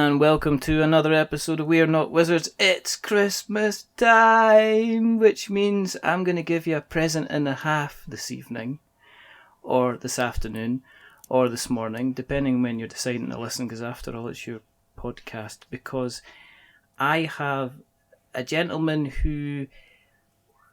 and welcome to another episode of We're Not Wizards. It's Christmas time, which means I'm going to give you a present and a half this evening, or this afternoon, or this morning, depending when you're deciding to listen, because after all, it's your podcast, because I have a gentleman who...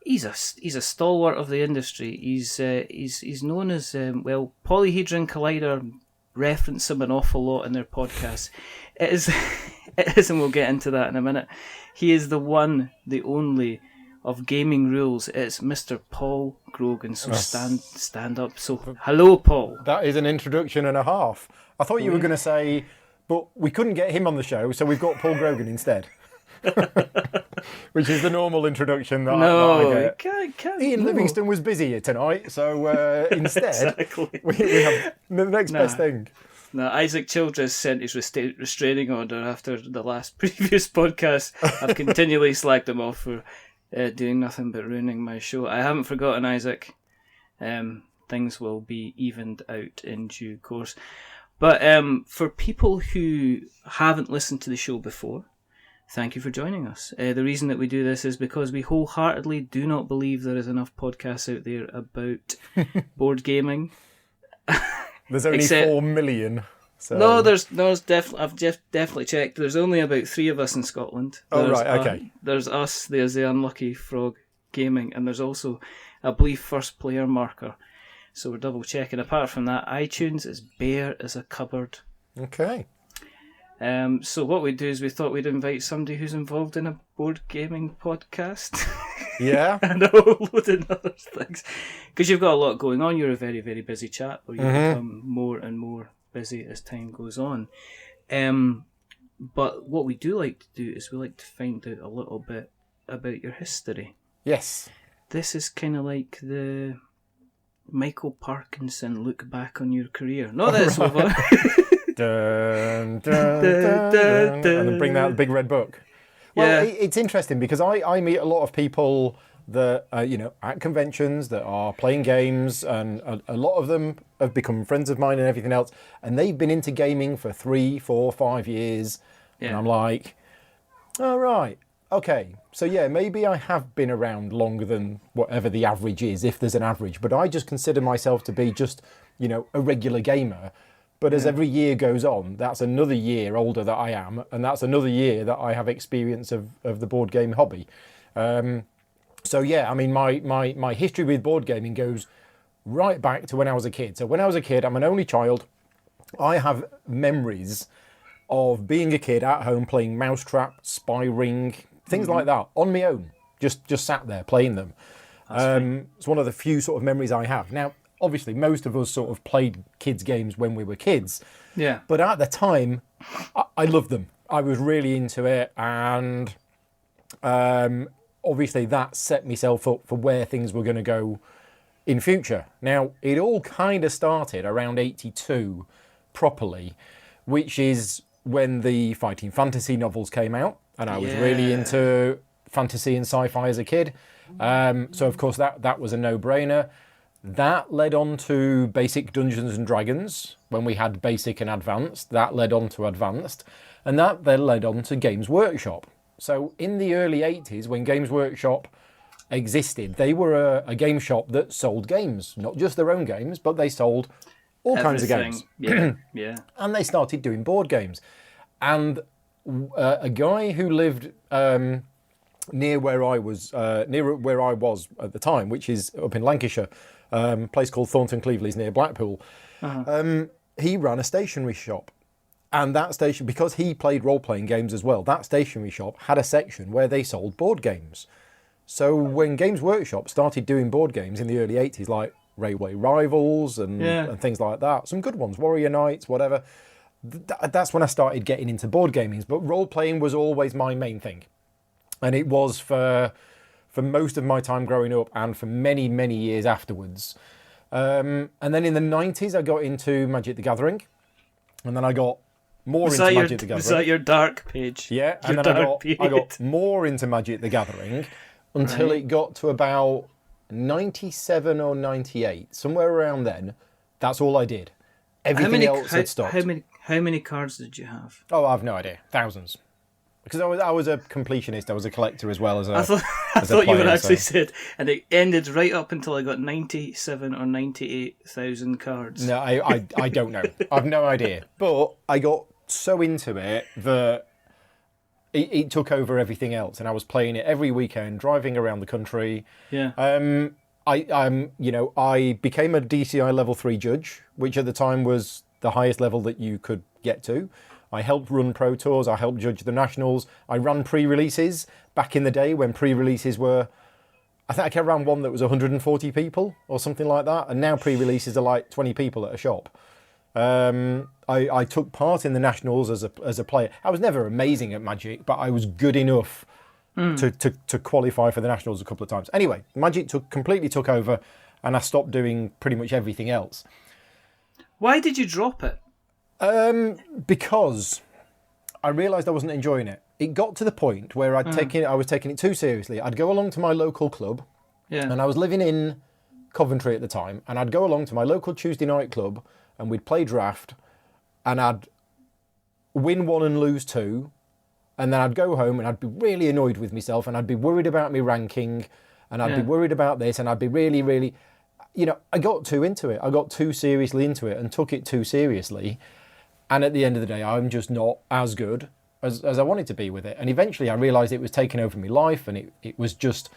He's a stalwart of the industry. He's known as, Polyhedron Collider reference him an awful lot in their podcasts. It is, and we'll get into that in a minute. He is the one, the only of gaming rules. It's Mr. Paul Grogan. So stand up. So hello, Paul. That is an introduction and a half. I thought you were going to say, but we couldn't get him on the show, so we've got Paul Grogan instead. Which is the normal introduction that I get. Ian Livingston was busy here tonight, so instead we have the next best thing. No, Isaac Childress sent his restraining order after the last previous podcast. I've continually slagged him off for doing nothing but ruining my show. I haven't forgotten, Isaac. Things will be evened out in due course. But for people who haven't listened to the show before, thank you for joining us. The reason that we do this is because we wholeheartedly do not believe there is enough podcasts out there about board gaming. There's only 4 million. So. No, there's definitely. I've definitely checked. There's only about 3 of us in Scotland. Okay. There's us. There's the Unlucky Frog Gaming, and there's also, I believe, First Player Marker. So we're double checking. Apart from that, iTunes is bare as a cupboard. Okay. So what we do is we thought we'd invite somebody who's involved in a board gaming podcast. Yeah. And a whole load of other things. Because you've got a lot going on. You're a very, very busy chap, or you become more and more busy as time goes on. But what we do like to do is we like to find out a little bit about your history. Yes. This is kind of like the Michael Parkinson look back on your career. Not that it's over. Dun, dun, dun, dun, and then bring out the big red book. Well, it's interesting because I meet a lot of people that at conventions that are playing games, and a lot of them have become friends of mine and everything else, and they've been into gaming for 3, 4, 5 years, and I'm like, all right, okay, so maybe I have been around longer than whatever the average is, if there's an average, but I just consider myself to be just a regular gamer. But as every year goes on, that's another year older that I am, and that's another year that I have experience of the board game hobby. My history with board gaming goes right back to when I was a kid. So when I was a kid, I'm an only child. I have memories of being a kid at home playing Mousetrap, Spy Ring, things like that, on my own, just sat there playing them. It's one of the few sort of memories I have. Now, obviously, most of us sort of played kids' games when we were kids. Yeah. But at the time, I loved them. I was really into it. And obviously, that set myself up for where things were going to go in future. Now, it all kind of started around 82 properly, which is when the Fighting Fantasy novels came out. And I was really into fantasy and sci-fi as a kid. So, of course, that was a no-brainer. That led on to basic Dungeons and Dragons, when we had basic and advanced. That led on to advanced. And that then led on to Games Workshop. So in the early 80s, when Games Workshop existed, they were a game shop that sold games. Not just their own games, but they sold all kinds of games. Yeah. And they started doing board games. And a guy who lived near where I was at the time, which is up in Lancashire, a place called Thornton Cleveley's near Blackpool. He ran a stationery shop, and that station, because he played role-playing games as well, that stationery shop had a section where they sold board games. So when Games Workshop started doing board games in the early 80s, like Railway Rivals and things like that, some good ones, Warrior Knights, whatever, that's when I started getting into board gaming. But role-playing was always my main thing, and it was for most of my time growing up and for many, many years afterwards. And then in the 90s, I got into Magic the Gathering. And then I got more into Magic the Gathering. Was that your dark page? Yeah, and then I got more into Magic the Gathering until it got to about 97 or 98. Somewhere around then, that's all I did. Everything else had stopped. How many cards did you have? Oh, I have no idea. Thousands. Because I was a completionist. I was a collector as well as a. I thought you would actually said, and it ended right up until I got 97 or 98,000 cards. No, I don't know. I've no idea. But I got so into it that it took over everything else, and I was playing it every weekend, driving around the country. Yeah. I became a DCI level 3 judge, which at the time was the highest level that you could get to. I helped run Pro Tours, I helped judge the Nationals, I ran pre-releases back in the day when pre-releases were, I think I ran one that was 140 people or something like that, and now pre-releases are like 20 people at a shop. I took part in the Nationals as a player. I was never amazing at Magic, but I was good enough to qualify for the Nationals a couple of times. Anyway, Magic completely took over, and I stopped doing pretty much everything else. Why did you drop it? Because I realised I wasn't enjoying it. It got to the point where I was taking it too seriously. I'd go along to my local club, and I was living in Coventry at the time, and I'd go along to my local Tuesday night club, and we'd play draft, and I'd win one and lose two, and then I'd go home and I'd be really annoyed with myself, and I'd be worried about my ranking, and I'd be worried about this, and I'd be really, really, I got too into it. I got too seriously into it and took it too seriously. And at the end of the day, I'm just not as good as I wanted to be with it. And eventually I realised it was taking over my life, and it was just,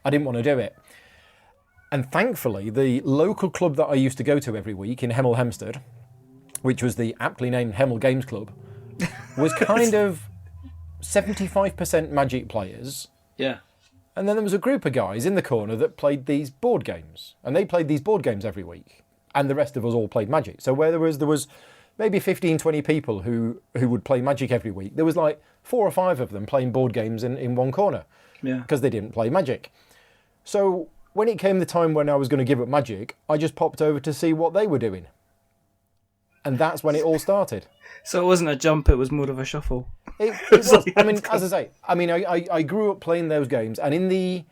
I didn't want to do it. And thankfully, the local club that I used to go to every week in Hemel Hempstead, which was the aptly named Hemel Games Club, was kind of 75% Magic players. Yeah. And then there was a group of guys in the corner that played these board games. And they played these board games every week. And the rest of us all played Magic. So where there was maybe 15, 20 people who would play Magic every week, there was like 4 or 5 of them playing board games in one corner. Yeah. Because they didn't play Magic. So when it came the time when I was going to give up Magic, I just popped over to see what they were doing. And that's when it all started. So it wasn't a jump, it was more of a shuffle. It was. I mean, as I say, I grew up playing those games, and in the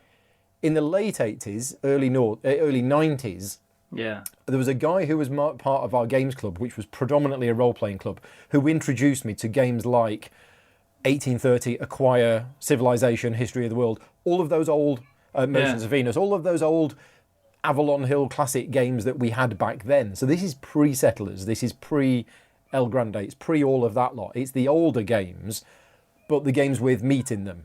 late 80s, early 90s, there was a guy who was part of our games club, which was predominantly a role-playing club, who introduced me to games like 1830, Acquire, Civilization, History of the World, all of those old Merchants of Venus, all of those old Avalon Hill classic games that we had back then. So this is pre-Settlers, this is pre-El Grande, it's pre all of that lot. It's the older games, but the games with meat in them.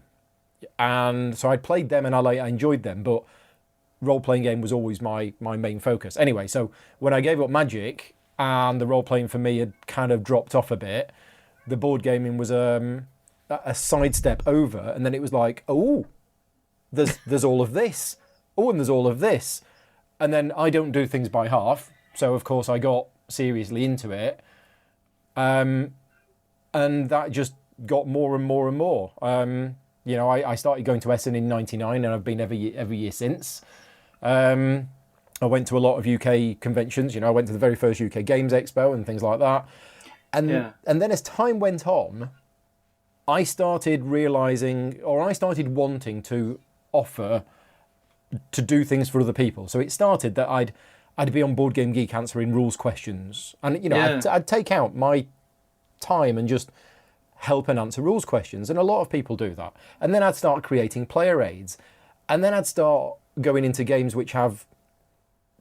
And so I played them and I enjoyed them, but role-playing game was always my main focus. Anyway, so when I gave up Magic and the role-playing for me had kind of dropped off a bit, the board gaming was a sidestep over, and then it was like, oh, there's all of this. Oh, and there's all of this. And then I don't do things by half, so of course I got seriously into it. And that just got more and more and more. I started going to Essen in '99, and I've been every year since. I went to a lot of UK conventions. I went to the very first UK Games Expo and things like that. And then as time went on, I started realising, or I started wanting to offer to do things for other people. So it started that I'd be on Board Game Geek answering rules questions, and I'd take out my time and just help and answer rules questions, and a lot of people do that. And then I'd start creating player aids, and then I'd start going into games which have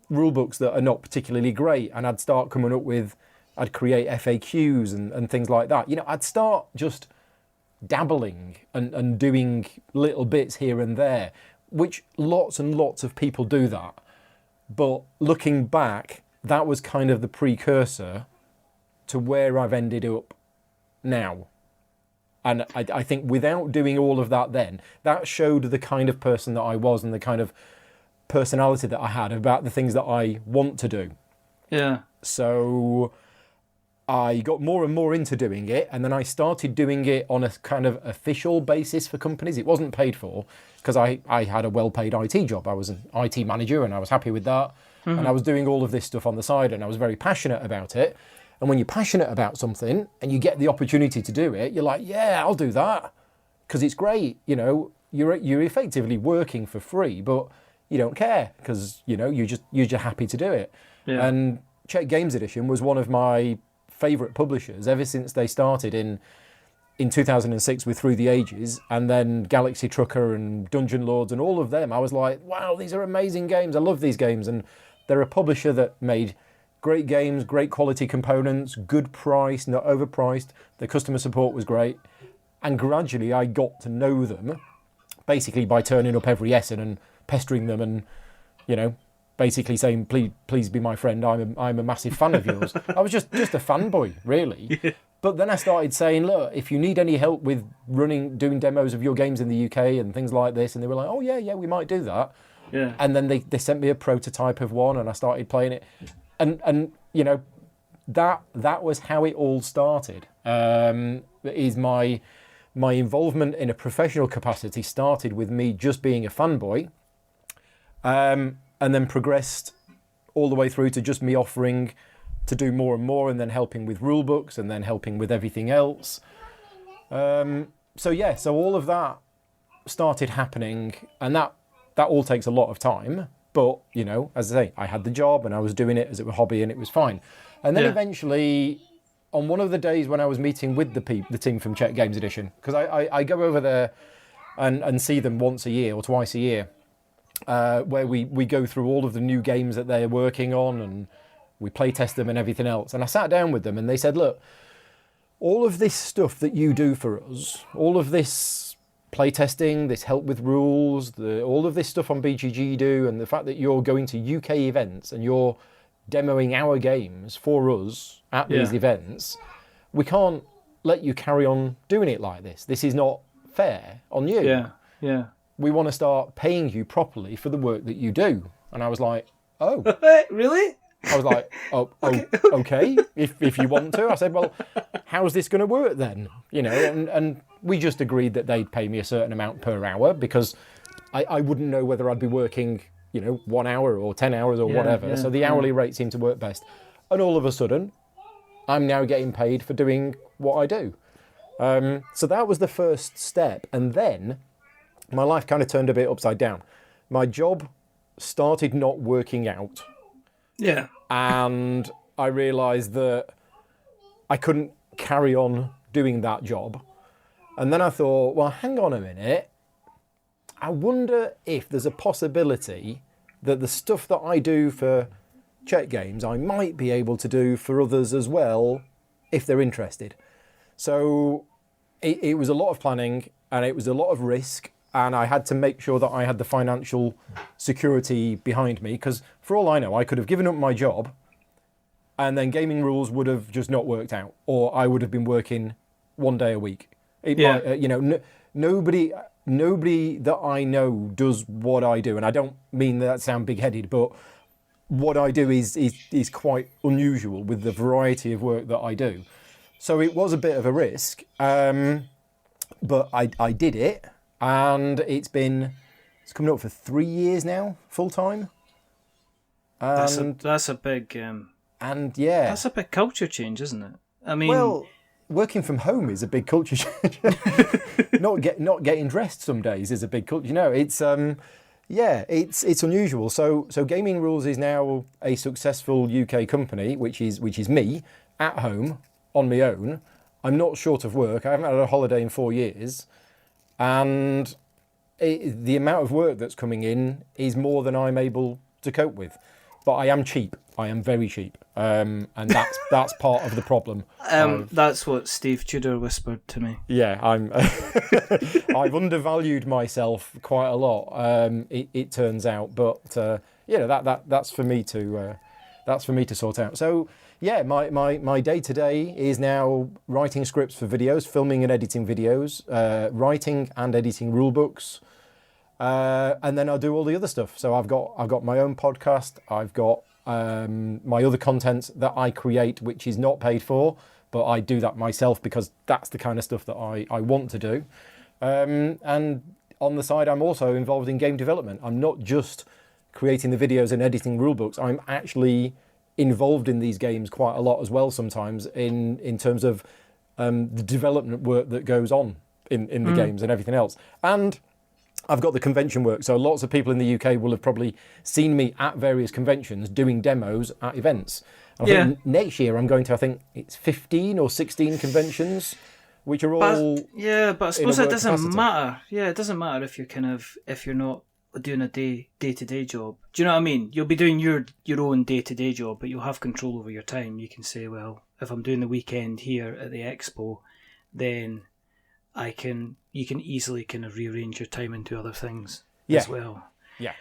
rule books that are not particularly great, and I'd start coming up with, I'd create FAQs and things like that. I'd start just dabbling and doing little bits here and there, which lots and lots of people do that. But looking back, that was kind of the precursor to where I've ended up now. And I think without doing all of that then, that showed the kind of person that I was and the kind of personality that I had about the things that I want to do. Yeah. So I got more and more into doing it, and then I started doing it on a kind of official basis for companies. It wasn't paid for, because I had a well-paid IT job. I was an IT manager, and I was happy with that. Mm-hmm. And I was doing all of this stuff on the side, and I was very passionate about it. And when you're passionate about something and you get the opportunity to do it, you're like, yeah, I'll do that, because it's great. You're effectively working for free, but you don't care, because you're just happy to do it. Yeah. And Czech Games Edition was one of my favourite publishers ever since they started in 2006 with Through the Ages, and then Galaxy Trucker and Dungeon Lords and all of them. I was like, wow, these are amazing games. I love these games. And they're a publisher that made great games, great quality components, good price, not overpriced. Their customer support was great. And gradually I got to know them, basically by turning up every Essen and pestering them and, you know, basically saying, please be my friend. I'm a massive fan of yours. I was just a fanboy, really. Yeah. But then I started saying, look, if you need any help with doing demos of your games in the UK and things like this, and they were like, oh yeah, we might do that. Yeah. And then they sent me a prototype of one, and I started playing it, and you know, that was how it all started. Is my involvement in a professional capacity started with me just being a fanboy, and then progressed all the way through to just me offering to do more and more, and then helping with rule books, and then helping with everything else. So all of that started happening, and that all takes a lot of time. But, you know, as I say, I had the job and I was doing it as a hobby, and it was fine. And then eventually, on one of the days when I was meeting with the team from Czech Games Edition, because I go over there and see them once a year or twice a year, where we go through all of the new games that they're working on, and we play test them and everything else. And I sat down with them and they said, look, all of this stuff that you do for us, all of this playtesting, this help with rules, all of this stuff on BGG do, and the fact that you're going to UK events and you're demoing our games for us at these events, we can't let you carry on doing it like this. This is not fair on you. Yeah. We want to start paying you properly for the work that you do. And I was like, oh. Really? I was like, okay, if you want to. I said, well, how's this going to work then? You know, and we just agreed that they'd pay me a certain amount per hour, because I wouldn't know whether I'd be working, you know, 1 hour or 10 hours or whatever. Yeah, so the hourly rate seemed to work best. And all of a sudden, I'm now getting paid for doing what I do. So that was the first step. And then my life kind of turned a bit upside down. My job started not working out. Yeah. And I realised that I couldn't carry on doing that job. And then I thought, well, hang on a minute. I wonder if there's a possibility that the stuff that I do for Czech Games, I might be able to do for others as well, if they're interested. So it was a lot of planning, and it was a lot of risk, and I had to make sure that I had the financial security behind me, because for all I know, I could have given up my job and then Gaming Rules would have just not worked out, or I would have been working 1 day a week. Nobody that I know does what I do, and I don't mean that sound big-headed, but what I do is quite unusual with the variety of work that I do. So it was a bit of a risk, but I did it. And it's coming up for 3 years now, full time. That's a big that's a big culture change, isn't it? I mean, well, working from home is a big culture change. not getting dressed some days is a big culture. You know, it's it's unusual. So Gaming Rules is now a successful UK company, which is me at home on my own. I'm not short of work. I haven't had a holiday in 4 years. And the amount of work that's coming in is more than I'm able to cope with. But I am cheap. I am very cheap. And that's part of the problem. That's what Steve Tudor whispered to me. Yeah, I've undervalued myself quite a lot. It turns out, but that's for me to sort out. So yeah, my day-to-day is now writing scripts for videos, filming and editing videos, writing and editing rule books, and then I'll do all the other stuff. So I've got my own podcast, I've got my other content that I create, which is not paid for, but I do that myself because that's the kind of stuff that I want to do. And on the side, I'm also involved in game development. I'm not just creating the videos and editing rule books, I'm actually involved in these games quite a lot as well sometimes in terms of the development work that goes on in the games and everything else. And I've got the convention work, so lots of people in the UK will have probably seen me at various conventions doing demos at events. And I think next year I'm going to, I think it's 15 or 16 conventions, which are all... But I suppose it doesn't matter. Yeah, it doesn't matter if you're not doing a day-to-day job. Do you know what I mean? You'll be doing your own day-to-day job, but you'll have control over your time. You can say, well, if I'm doing the weekend here at the expo, then you can easily kind of rearrange your time into other things as well. Yeah.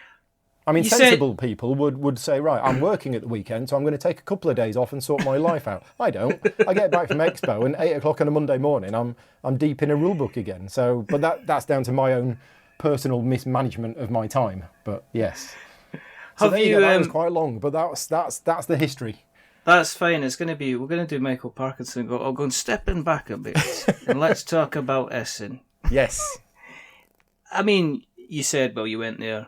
I mean, sensible people would say, right, I'm working at the weekend, so I'm going to take a couple of days off and sort my life out. I don't. I get back from Expo, and 8 o'clock on a Monday morning, I'm deep in a rule book again. So, but that's down to my own personal mismanagement of my time. But yes. So that was quite long, but that's the history. That's fine. We're going to do Michael Parkinson. I'll go and stepping back a bit, and let's talk about Essen. Yes. I mean, you said, well, you went there,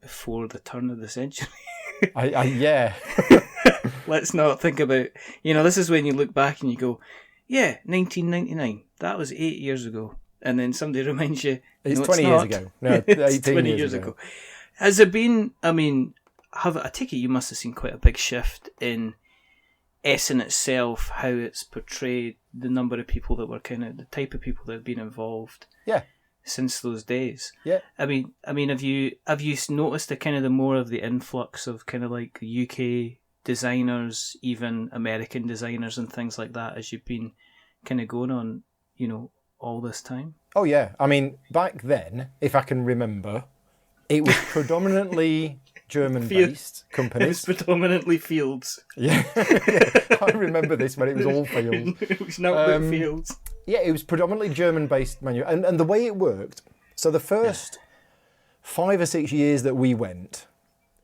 before the turn of the century. Yeah. Let's not think about, this is when you look back and you go, 1999. That was 8 years ago. And then somebody reminds you, it's 20 years ago. No, 18 20 years ago. Has it been, I take it you must have seen quite a big shift in Essen itself, how it's portrayed, the number of people that were the type of people that have been involved. Yeah. Since those days. Yeah. I mean, have you noticed the more of the influx of like UK designers, even American designers and things like that as you've been going on, all this time? Oh yeah. I mean, back then, if I can remember, it was predominantly German-based companies. It was predominantly Fields. Yeah. I remember this when it was all Fields. It was not Fields. Yeah, it was predominantly German-based manufacturing. And the way it worked, so the first 5 or 6 years that we went,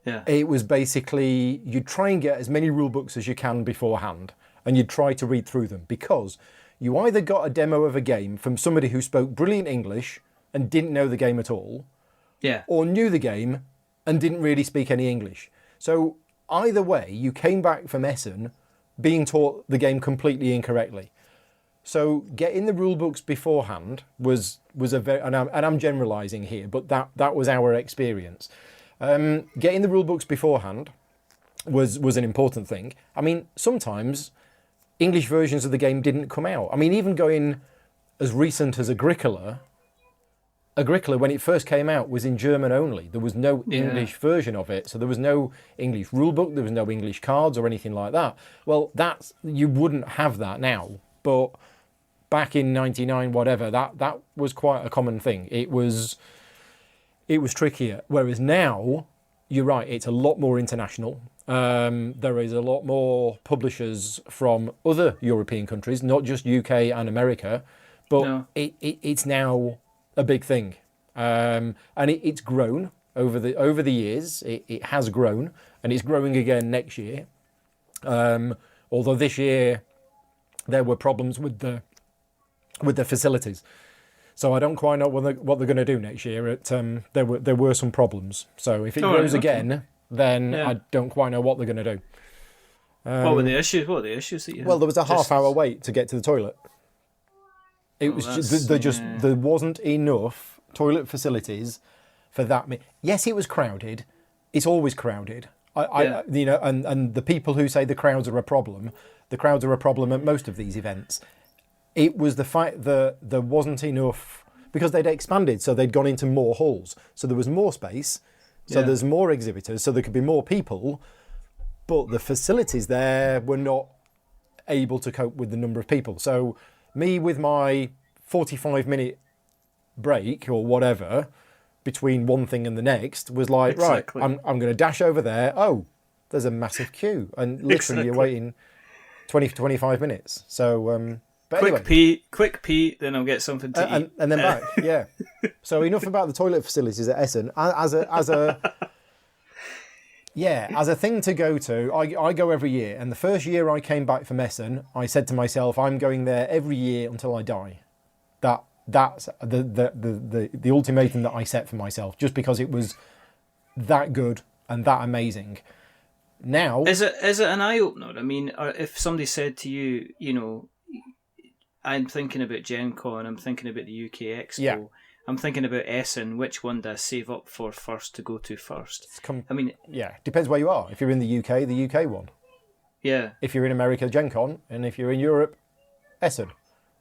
it was basically, you'd try and get as many rule books as you can beforehand, and you'd try to read through them, because you either got a demo of a game from somebody who spoke brilliant English and didn't know the game at all, or knew the game and didn't really speak any English. So either way, you came back from Essen being taught the game completely incorrectly. So getting the rule books beforehand was a very, and I'm generalising here, but that was our experience. Getting the rule books beforehand was an important thing. I mean, sometimes English versions of the game didn't come out. I mean, even going as recent as Agricola, when it first came out, was in German only. There was no English version of it, so there was no English rulebook, there was no English cards or anything like that. Well, you wouldn't have that now, but back in '99, whatever, that was quite a common thing. It was trickier. Whereas now, you're right, it's a lot more international. There is a lot more publishers from other European countries, not just UK and America, but it's now a big thing, and it's grown over the years. It has grown, and it's growing again next year. Although this year there were problems with the facilities, so I don't quite know what they're going to do next year. There were some problems. So if it grows again, then I don't quite know what they're going to do. What were the issues? What were the issues that you had? Well, there was a half-hour wait to get to the toilet. It was there wasn't enough toilet facilities for that. Yes, it was crowded. It's always crowded. And the people who say the crowds are a problem at most of these events. It was the fact that there wasn't enough, because they'd expanded, so they'd gone into more halls, so there was more space, so there's more exhibitors, so there could be more people, but the facilities there were not able to cope with the number of people. So me with my 45-minute break or whatever between one thing and the next was like, exactly. Right, I'm going to dash over there. Oh, there's a massive queue, and literally you're waiting 20 to 25 minutes. So, but quick pee, then I'll get something to eat, and then back. Yeah. So enough about the toilet facilities at Essen. As a thing to go to, I go every year. And the first year I came back from Essen, I said to myself, I'm going there every year until I die. That's the ultimatum that I set for myself, just because it was that good and that amazing. Now, is it an eye opener? I mean, if somebody said to you, I'm thinking about Gen Con, I'm thinking about the UK Expo. Yeah. I'm thinking about Essen. Which one do I save up for first to go to first? Yeah, depends where you are. If you're in the UK one. Yeah. If you're in America, Gen Con, and if you're in Europe, Essen.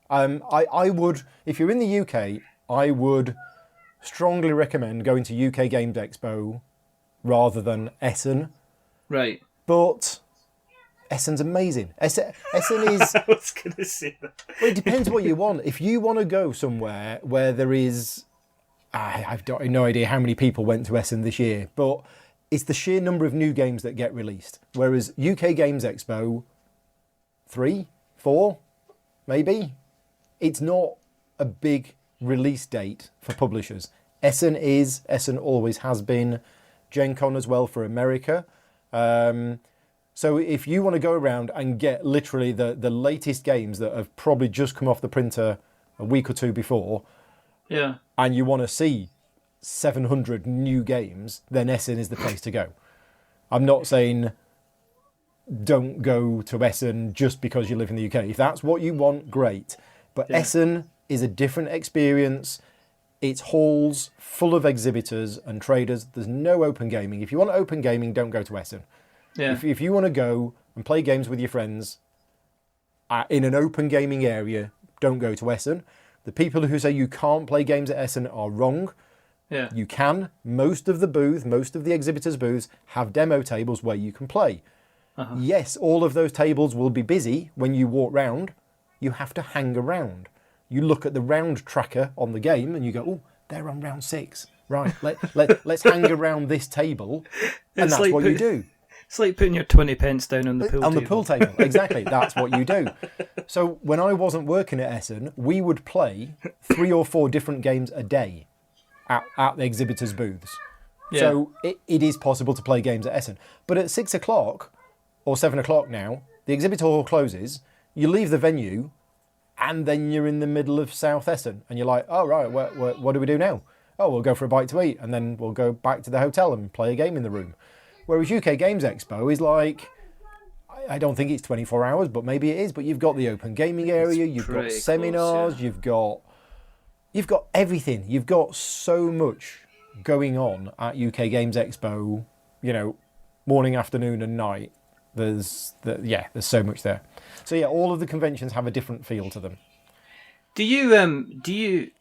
I would, if you're in the UK, I would strongly recommend going to UK Games Expo rather than Essen. Right. But Essen's amazing. Essen is... I was going to say that. Well, it depends what you want. If you want to go somewhere where there is... I've got no idea how many people went to Essen this year, but it's the sheer number of new games that get released. Whereas UK Games Expo, 3, 4, maybe, it's not a big release date for publishers. Essen always has been. Gen Con as well for America. So if you want to go around and get literally the latest games that have probably just come off the printer a week or two before, yeah, and you want to see 700 new games, then Essen is the place to go. I'm not saying don't go to Essen just because you live in the UK. If that's what you want, great. But yeah. Essen is a different experience. It's halls full of exhibitors and traders. There's no open gaming. If you want open gaming, don't go to Essen. Yeah. If you want to go and play games with your friends in an open gaming area, don't go to Essen. The people who say you can't play games at Essen are wrong. Yeah. You can. Most of the exhibitors' booths have demo tables where you can play. Uh-huh. Yes, all of those tables will be busy when you walk round. You have to hang around. You look at the round tracker on the game and you go, oh, they're on round 6. Right, let's hang around this table. And that's like what you do. It's like putting your 20 pence down on the pool table. On the pool table, exactly. That's what you do. So when I wasn't working at Essen, we would play 3 or 4 different games a day at the exhibitors' booths. Yeah. So it is possible to play games at Essen. But at 6 o'clock or 7 o'clock now, the exhibitor hall closes, you leave the venue, and then you're in the middle of South Essen, and you're like, oh, right, what do we do now? Oh, we'll go for a bite to eat, and then we'll go back to the hotel and play a game in the room. Whereas UK Games Expo is like, I don't think it's 24 hours, but maybe it is, but you've got the open gaming area, you've got seminars, close, yeah. You've got everything. You've got so much going on at UK Games Expo, morning, afternoon, and night. There's so much there. So yeah, all of the conventions have a different feel to them. Do you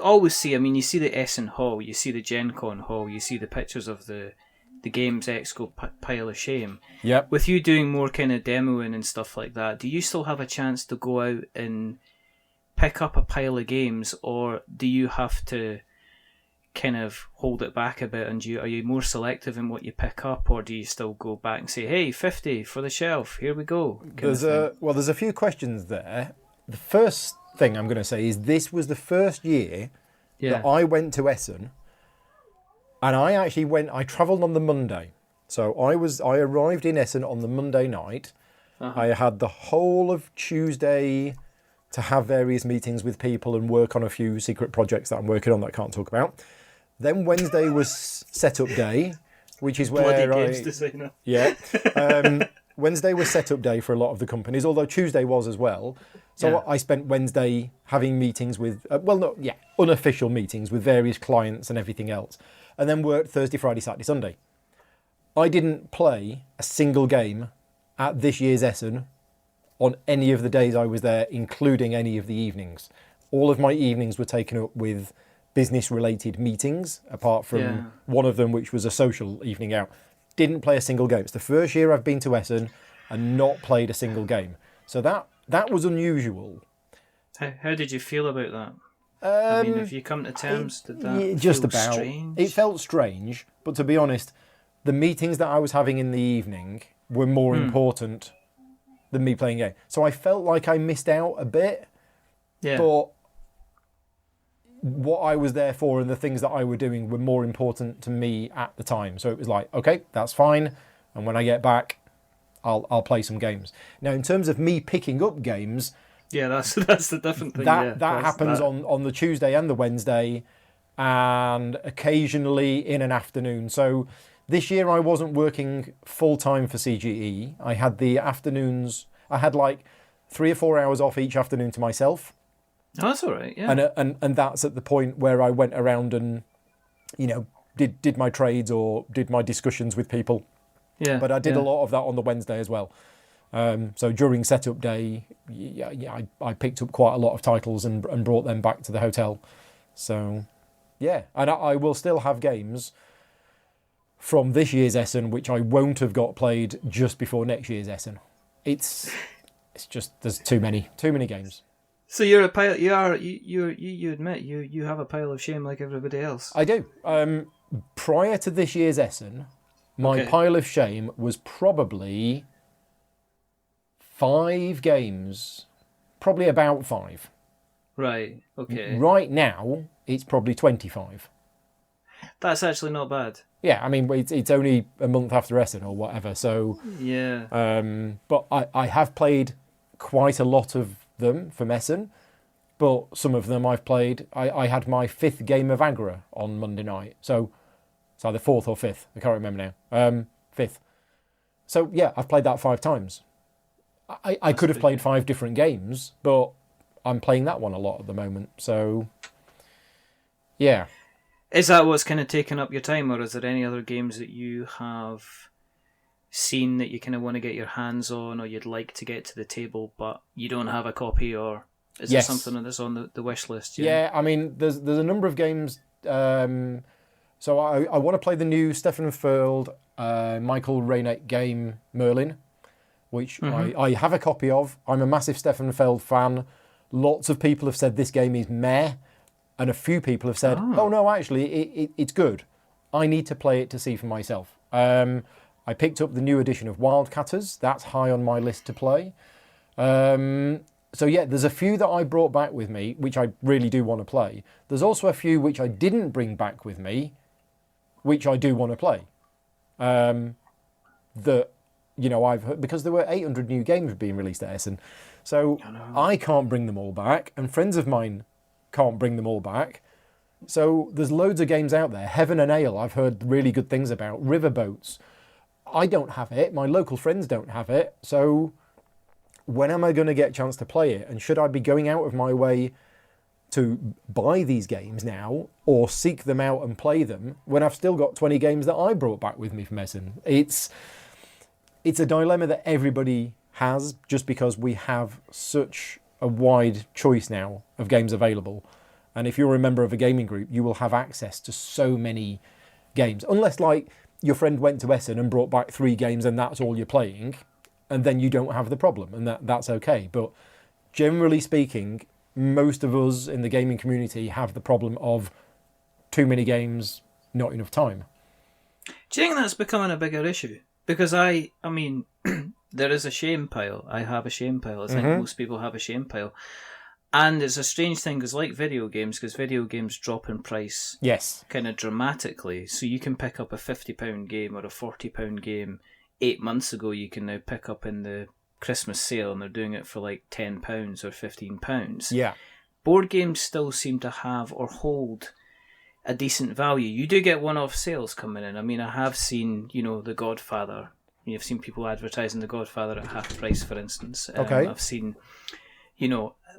always see, you see the Essen Hall, you see the Gen Con Hall, you see the pictures of the Games Expo pile of shame. Yep. With you doing more kind of demoing and stuff like that, do you still have a chance to go out and pick up a pile of games, or do you have to kind of hold it back a bit, and are you more selective in what you pick up, or do you still go back and say, hey, 50 for the shelf, here we go? There's a few questions there. The first thing I'm going to say is this was the first year that I went to Essen, and I travelled on the Monday. So I arrived in Essen on the Monday night. Uh-huh. I had the whole of Tuesday to have various meetings with people and work on a few secret projects that I'm working on that I can't talk about. Then Wednesday was setup day, which is where games designer. Yeah. Wednesday was setup day for a lot of the companies, although Tuesday was as well. So I spent Wednesday having meetings with, unofficial meetings with various clients and everything else. And then worked Thursday, Friday, Saturday, Sunday. I didn't play a single game at this year's Essen on any of the days I was there, including any of the evenings. All of my evenings were taken up with business-related meetings, apart from one of them, which was a social evening out. Didn't play a single game. It's the first year I've been to Essen and not played a single game. So that was unusual. How did you feel about that? If you come to terms, did that just feel about strange? It felt strange, but to be honest, the meetings that I was having in the evening were more important than me playing a game. So I felt like I missed out a bit. Yeah. But what I was there for and the things that I were doing were more important to me at the time. So it was like, okay, that's fine. And when I get back, I'll play some games. Now, in terms of me picking up games, yeah, that's the different thing. That happens on the Tuesday and the Wednesday, and occasionally in an afternoon. So this year I wasn't working full time for CGE. I had the afternoons. I had like 3 or 4 hours off each afternoon to myself. Oh, that's all right. Yeah. And that's at the point where I went around and, did my trades or did my discussions with people. Yeah. But I did a lot of that on the Wednesday as well. So during setup day, I picked up quite a lot of titles and brought them back to the hotel. So, yeah, and I will still have games from this year's Essen which I won't have got played just before next year's Essen. It's just there's too many games. So you're a pile. You admit you have a pile of shame like everybody else. I do. Prior to this year's Essen, my pile of shame was probably 5 games, probably about 5. Right. Okay. Right now, it's probably 25. That's actually not bad. Yeah, I mean, it's only a month after Essen or whatever, so... Yeah. But I have played quite a lot of them from Essen, but some of them I've played... I had my 5th game of Agra on Monday night, so it's either 4th or 5th, I can't remember now. 5th. So, yeah, I've played that 5 times. I could have played 5 different games, but I'm playing that one a lot at the moment, so... Yeah. Is that what's kind of taken up your time, or is there any other games that you have seen that you kind of want to get your hands on, or you'd like to get to the table, but you don't have a copy, or is there something that's on the wish list? Yeah, I mean, there's a number of games. So I want to play the new Stefan Furld, Michael Reinect game Merlin, which I have a copy of. I'm a massive Stefan Feld fan. Lots of people have said this game is meh. And a few people have said, oh no, actually, it's good. I need to play it to see for myself. I picked up the new edition of Wildcatters. That's high on my list to play. So yeah, there's a few that I brought back with me, which I really do want to play. There's also a few which I didn't bring back with me, which I do want to play. That, I've heard, because there were 800 new games being released at Essen. So I can't bring them all back, and friends of mine can't bring them all back. So there's loads of games out there. Heaven and Ale, I've heard really good things about. Riverboats. I don't have it. My local friends don't have it. So when am I going to get a chance to play it? And should I be going out of my way to buy these games now or seek them out and play them when I've still got 20 games that I brought back with me from Essen? It's a dilemma that everybody has just because we have such a wide choice now of games available. And if you're a member of a gaming group, you will have access to so many games. Unless, like, your friend went to Essen and brought back 3 games and that's all you're playing, and then you don't have the problem, and that's okay. But generally speaking, most of us in the gaming community have the problem of too many games, not enough time. Do you think that's becoming a bigger issue? Because I mean, there is a shame pile. I have a shame pile. I think most people have a shame pile. And it's a strange thing, because like video games drop in price kind of dramatically. So you can pick up a £50 game or a £40 game 8 months ago, you can now pick up in the Christmas sale, and they're doing it for like £10 or £15. Yeah. Board games still seem to have or hold a decent value. You do get one-off sales coming in. I mean, I have seen, The Godfather. You've seen people advertising The Godfather at half price, for instance. Okay. I've seen,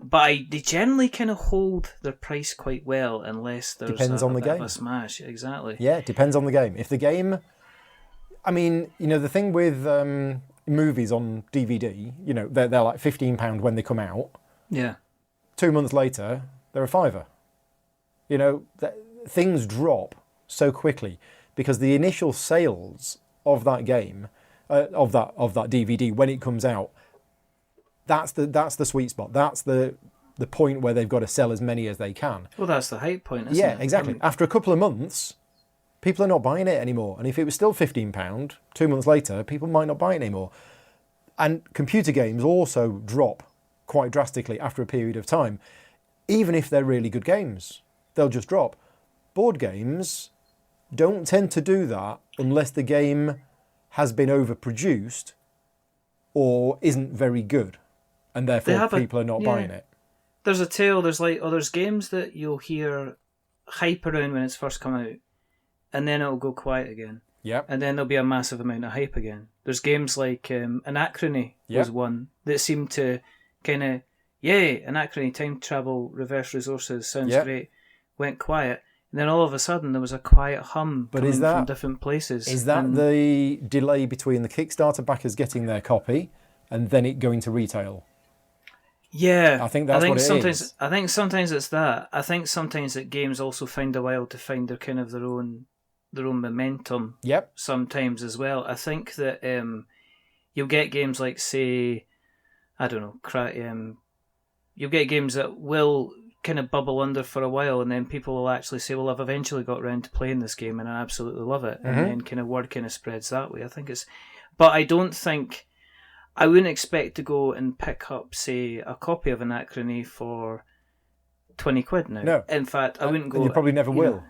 but they generally kind of hold their price quite well, unless there's depends on the bit game. of a smash. Exactly. Yeah, it depends on the game. If the game, I mean, the thing with movies on DVD, they're like £15 when they come out. Yeah. 2 months later, they're a £5. Things drop so quickly because the initial sales of that game, of that DVD when it comes out, that's the sweet spot. That's the point where they've got to sell as many as they can. Well, that's the hype point, isn't it? Yeah, exactly. After a couple of months, people are not buying it anymore. And if it was still £15, 2 months later, people might not buy it anymore. And computer games also drop quite drastically after a period of time. Even if they're really good games, they'll just drop. Board games don't tend to do that unless the game has been overproduced or isn't very good, and therefore people are not buying it. There's a tale. There's games that you'll hear hype around when it's first come out, and then it'll go quiet again. Yep. And then there'll be a massive amount of hype again. There's games like Anachrony was one that seemed to kind of yay, Anachrony, time travel, reverse resources, sounds Yep. great. Went quiet. And then all of a sudden there was a quiet hum But coming from different places. Is that the delay between the Kickstarter backers getting their copy and then it going to retail? Yeah, I think that's what it is. I think sometimes it's that. I think sometimes that games also find a while to find their kind of their own momentum. Yep. Sometimes as well. I think that you'll get games like, say, I don't know, you'll get games that will kind of bubble under for a while, and then people will actually say, well, I've eventually got around to playing this game and I absolutely love it. And then kind of word kind of spreads that way. I think it's... But I wouldn't expect to go and pick up, say, a copy of Anachrony for 20 quid now. No. In fact, I wouldn't go... And you probably never will.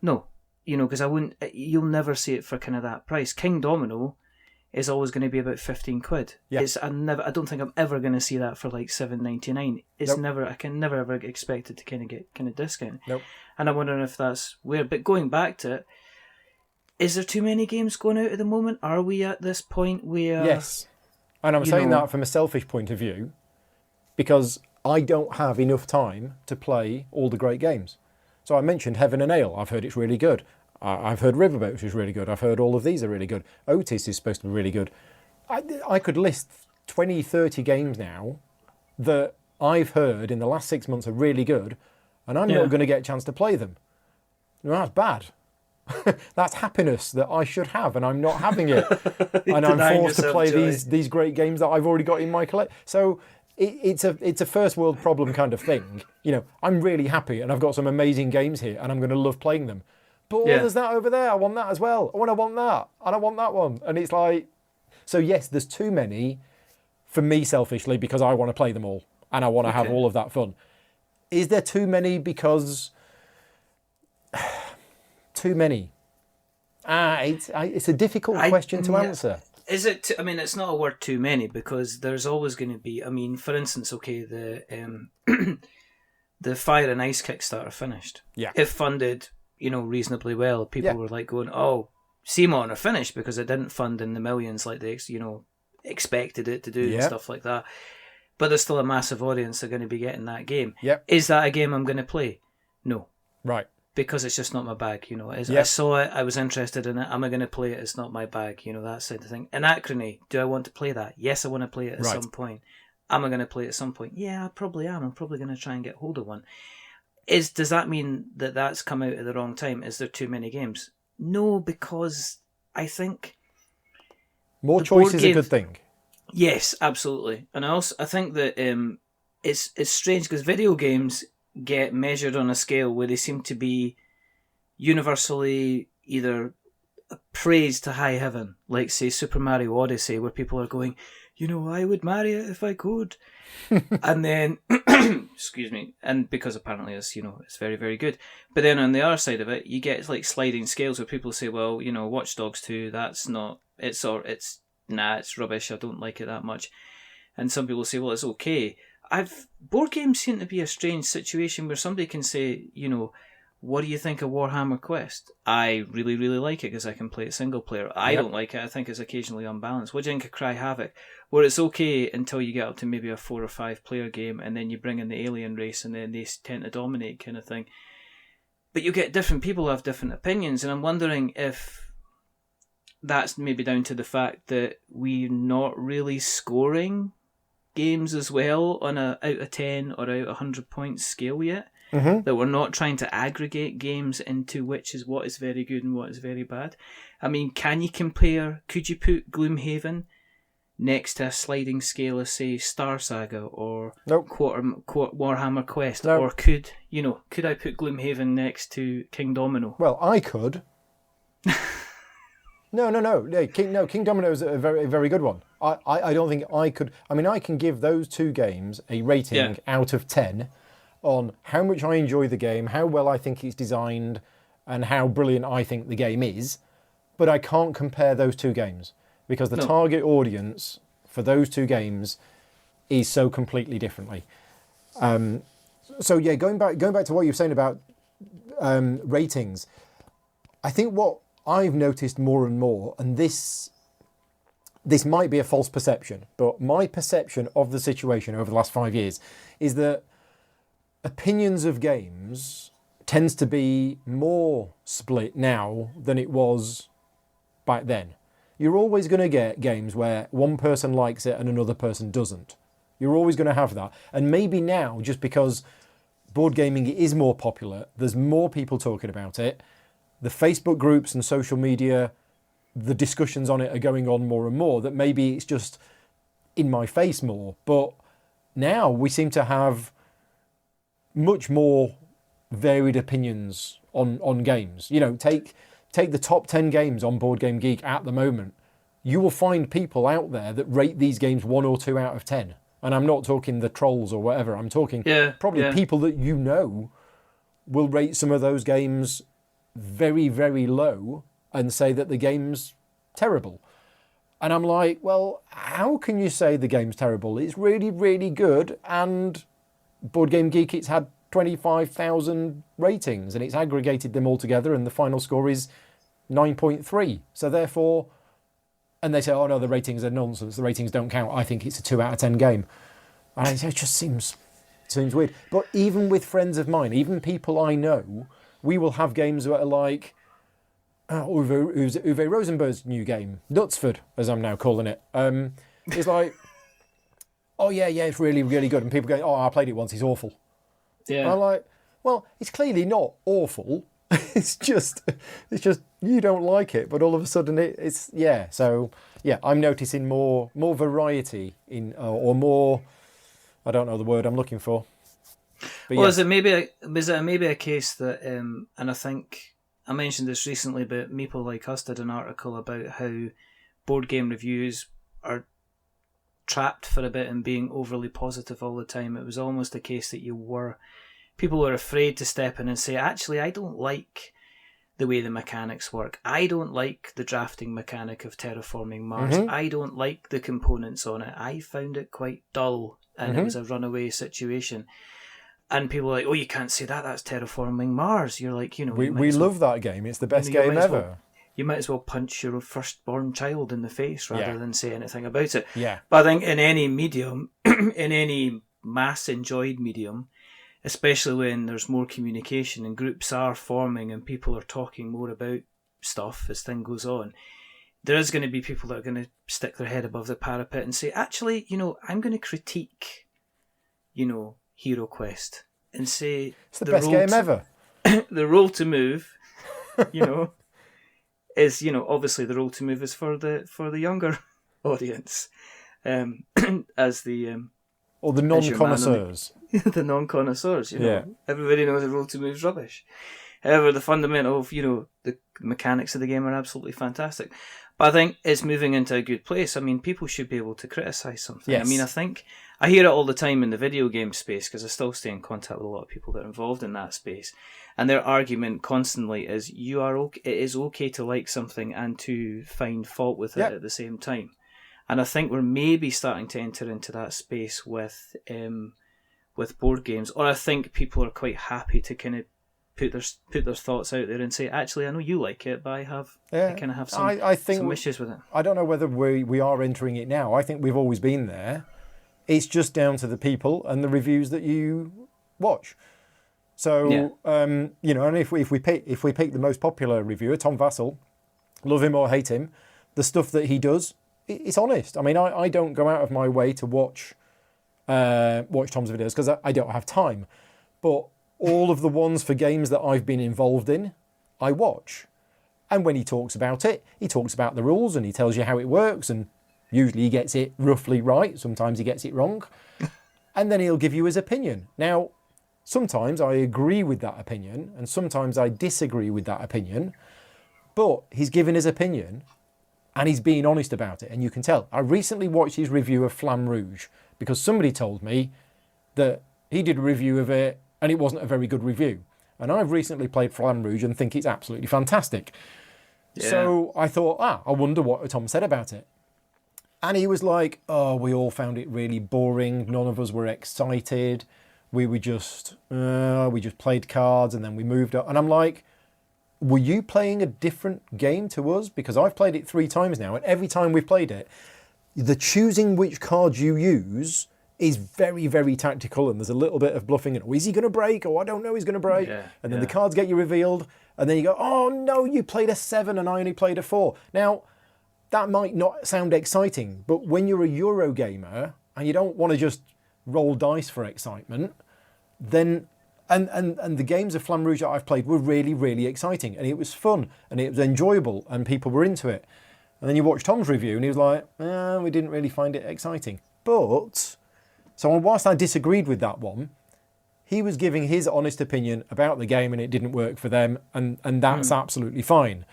No. Because I wouldn't... You'll never see it for kind of that price. King Domino is always going to be about 15 quid. Yeah. I don't think I'm ever going to see that for like $7.99. It's never... I can never ever expect it to kind of get kind of discount. Nope. And I'm wondering if that's weird. But going back to it, is there too many games going out at the moment? Are we at this point where... Yes. And I'm saying that from a selfish point of view because I don't have enough time to play all the great games. So I mentioned Heaven and Ale. I've heard it's really good. I've heard Riverboat, which is really good. I've heard all of these are really good. Otis is supposed to be really good. I could list 20, 30 games now that I've heard in the last 6 months are really good, and I'm not going to get a chance to play them. Well, that's bad. That's happiness that I should have, and I'm not having it. And I'm forced to play these great games that I've already got in my collection. So it's a first world problem kind of thing. I'm really happy, and I've got some amazing games here, and I'm going to love playing them. But there's that over there. I want that as well. I want that, and I want that one. And it's like, so yes, there's too many for me selfishly because I want to play them all, and I want to have all of that fun. Is there too many because... Too many. It's a difficult question to answer. Is it? It's not a word too many because there's always going to be. For instance, the the Fire and Ice Kickstarter finished. Yeah. It funded, reasonably well. People were like going, "Oh, Simon are finished," because it didn't fund in the millions like they, expected it to do and stuff like that. But there's still a massive audience that are going to be getting that game. Yep. Is that a game I'm going to play? No. Right. Because it's just not my bag, I saw it, I was interested in it, am I going to play it? It's not my bag, that sort of thing. Anachrony, do I want to play that? Yes, I want to play it at some point. Am I going to play it at some point? Yeah, I probably am. I'm probably going to try and get hold of one. Does that mean that that's come out at the wrong time? Is there too many games? No, because I think... More choice is a good thing. Yes, absolutely. And I think that it's strange because video games get measured on a scale where they seem to be universally either praised to high heaven, like say Super Mario Odyssey, where people are going, I would marry it if I could. And then, excuse me, and because apparently it's, it's very, very good. But then on the other side of it, you get like sliding scales where people say, well, Watch Dogs 2, that's not, it's rubbish, I don't like it that much. And some people say, well, it's okay. Board games seem to be a strange situation where somebody can say, what do you think of Warhammer Quest? I really, really like it because I can play it single player. I don't like it. I think it's occasionally unbalanced. What do you think of Cry Havoc? Where it's okay until you get up to maybe a 4 or 5 player game and then you bring in the alien race and then they tend to dominate kind of thing. But you get different people have different opinions, and I'm wondering if that's maybe down to the fact that we're not really scoring games as well on a out of 10 or out of 100 point scale yet. That we're not trying to aggregate games into which is what is very good and what is very bad. Could you put Gloomhaven next to a sliding scale of, say, Star Saga or Warhammer Quest? Or could I put Gloomhaven next to King Domino? Well, I could. No. King Domino is a very, very good one. I don't think I could... I can give those two games a rating out of 10 on how much I enjoy the game, how well I think it's designed, and how brilliant I think the game is. But I can't compare those two games because the target audience for those two games is so completely differently. Going back to what you were saying about ratings, I think what I've noticed more and more, and this this might be a false perception, but my perception of the situation over the last 5 years is that opinions of games tends to be more split now than it was back then. You're always going to get games where one person likes it and another person doesn't. You're always going to have that. And maybe now, just because board gaming is more popular, there's more people talking about it, the Facebook groups and social media, the discussions on it are going on more and more, that maybe it's just in my face more. But now we seem to have much more varied opinions on games. You know, take the top 10 games on Board Game Geek at the moment. You will find people out there that rate these games 1 or 2 out of 10. And I'm not talking the trolls or whatever. I'm talking people that you know will rate some of those games very, very low and say that the game's terrible. And I'm like, well, how can you say the game's terrible? It's really, really good. And Board Game Geek, it's had 25,000 ratings and it's aggregated them all together and the final score is 9.3. So therefore, and they say, oh no, the ratings are nonsense. The ratings don't count. I think it's a 2 out of 10 game. And it just seems weird. But even with friends of mine, even people I know, we will have games that are like Uwe Rosenberg's new game, Knutsford, as I'm now calling it. It's like, oh yeah, it's really, really good. And people go, oh, I played it once, it's awful. Yeah. And I'm like, well, it's clearly not awful. It's just you don't like it, but all of a sudden it's yeah. So yeah, I'm noticing more variety in or more. I don't know the word I'm looking for. But well, is it maybe a case that and I think I mentioned this recently, but People Like Us did an article about how board game reviews are trapped for a bit in being overly positive all the time. It was almost a case that people were afraid to step in and say, actually, I don't like the way the mechanics work. I don't like the drafting mechanic of terraforming Mars. Mm-hmm. I don't like the components on it. I found it quite dull and it was a runaway situation. And people are like, oh, you can't say that. That's terraforming Mars. You're like, we love that game. It's the best game ever. You might as well punch your firstborn child in the face rather than say anything about it. Yeah. But I think in any medium, in any mass enjoyed medium, especially when there's more communication and groups are forming and people are talking more about stuff as thing goes on, there is going to be people that are going to stick their head above the parapet and say, actually, I'm going to critique, Hero Quest and say... It's the best game ever. The role to move, is, obviously the role to move is for the younger audience. As the... or the non-connoisseurs. The non-connoisseurs, Everybody knows the role to move's rubbish. However, the fundamental of, the mechanics of the game are absolutely fantastic. But I think it's moving into a good place. I mean, people should be able to criticise something. Yes. I mean, I think I hear it all the time in the video game space because I still stay in contact with a lot of people that are involved in that space. And their argument constantly is it is okay to like something and to find fault with it at the same time. And I think we're maybe starting to enter into that space with board games. Or I think people are quite happy to kind of put their thoughts out there and say, actually, I know you like it, but I kind of have some issues with it. I don't know whether we are entering it now. I think we've always been there. It's just down to the people and the reviews that you watch. So, and if we pick the most popular reviewer, Tom Vassell, love him or hate him, the stuff that he does, it's honest. I mean, I don't go out of my way to watch Tom's videos because I don't have time. But all of the ones for games that I've been involved in, I watch. And when he talks about it, he talks about the rules and he tells you how it works, and usually he gets it roughly right. Sometimes he gets it wrong. And then he'll give you his opinion. Now, sometimes I agree with that opinion and sometimes I disagree with that opinion. But he's given his opinion and he's being honest about it, and you can tell. I recently watched his review of Flamme Rouge because somebody told me that he did a review of it and it wasn't a very good review. And I've recently played Flamme Rouge and think it's absolutely fantastic. Yeah. So I thought, I wonder what Tom said about it. And he was like, oh, we all found it really boring. None of us were excited. We just played cards and then we moved up. And I'm like, were you playing a different game to us? Because I've played it 3 times now, and every time we've played it, the choosing which cards you use is very, very tactical, and there's a little bit of bluffing. And, is he going to break? Oh, I don't know, he's going to break. Yeah, and then the cards get you revealed, and then you go, oh no, you played a 7 and I only played a 4. Now, that might not sound exciting, but when you're a Eurogamer and you don't want to just roll dice for excitement, then and the games of Flamme Rouge that I've played were really, really exciting, and it was fun and it was enjoyable and people were into it. And then you watch Tom's review and he was like, we didn't really find it exciting. But so whilst I disagreed with that one, he was giving his honest opinion about the game and it didn't work for them, and that's absolutely fine.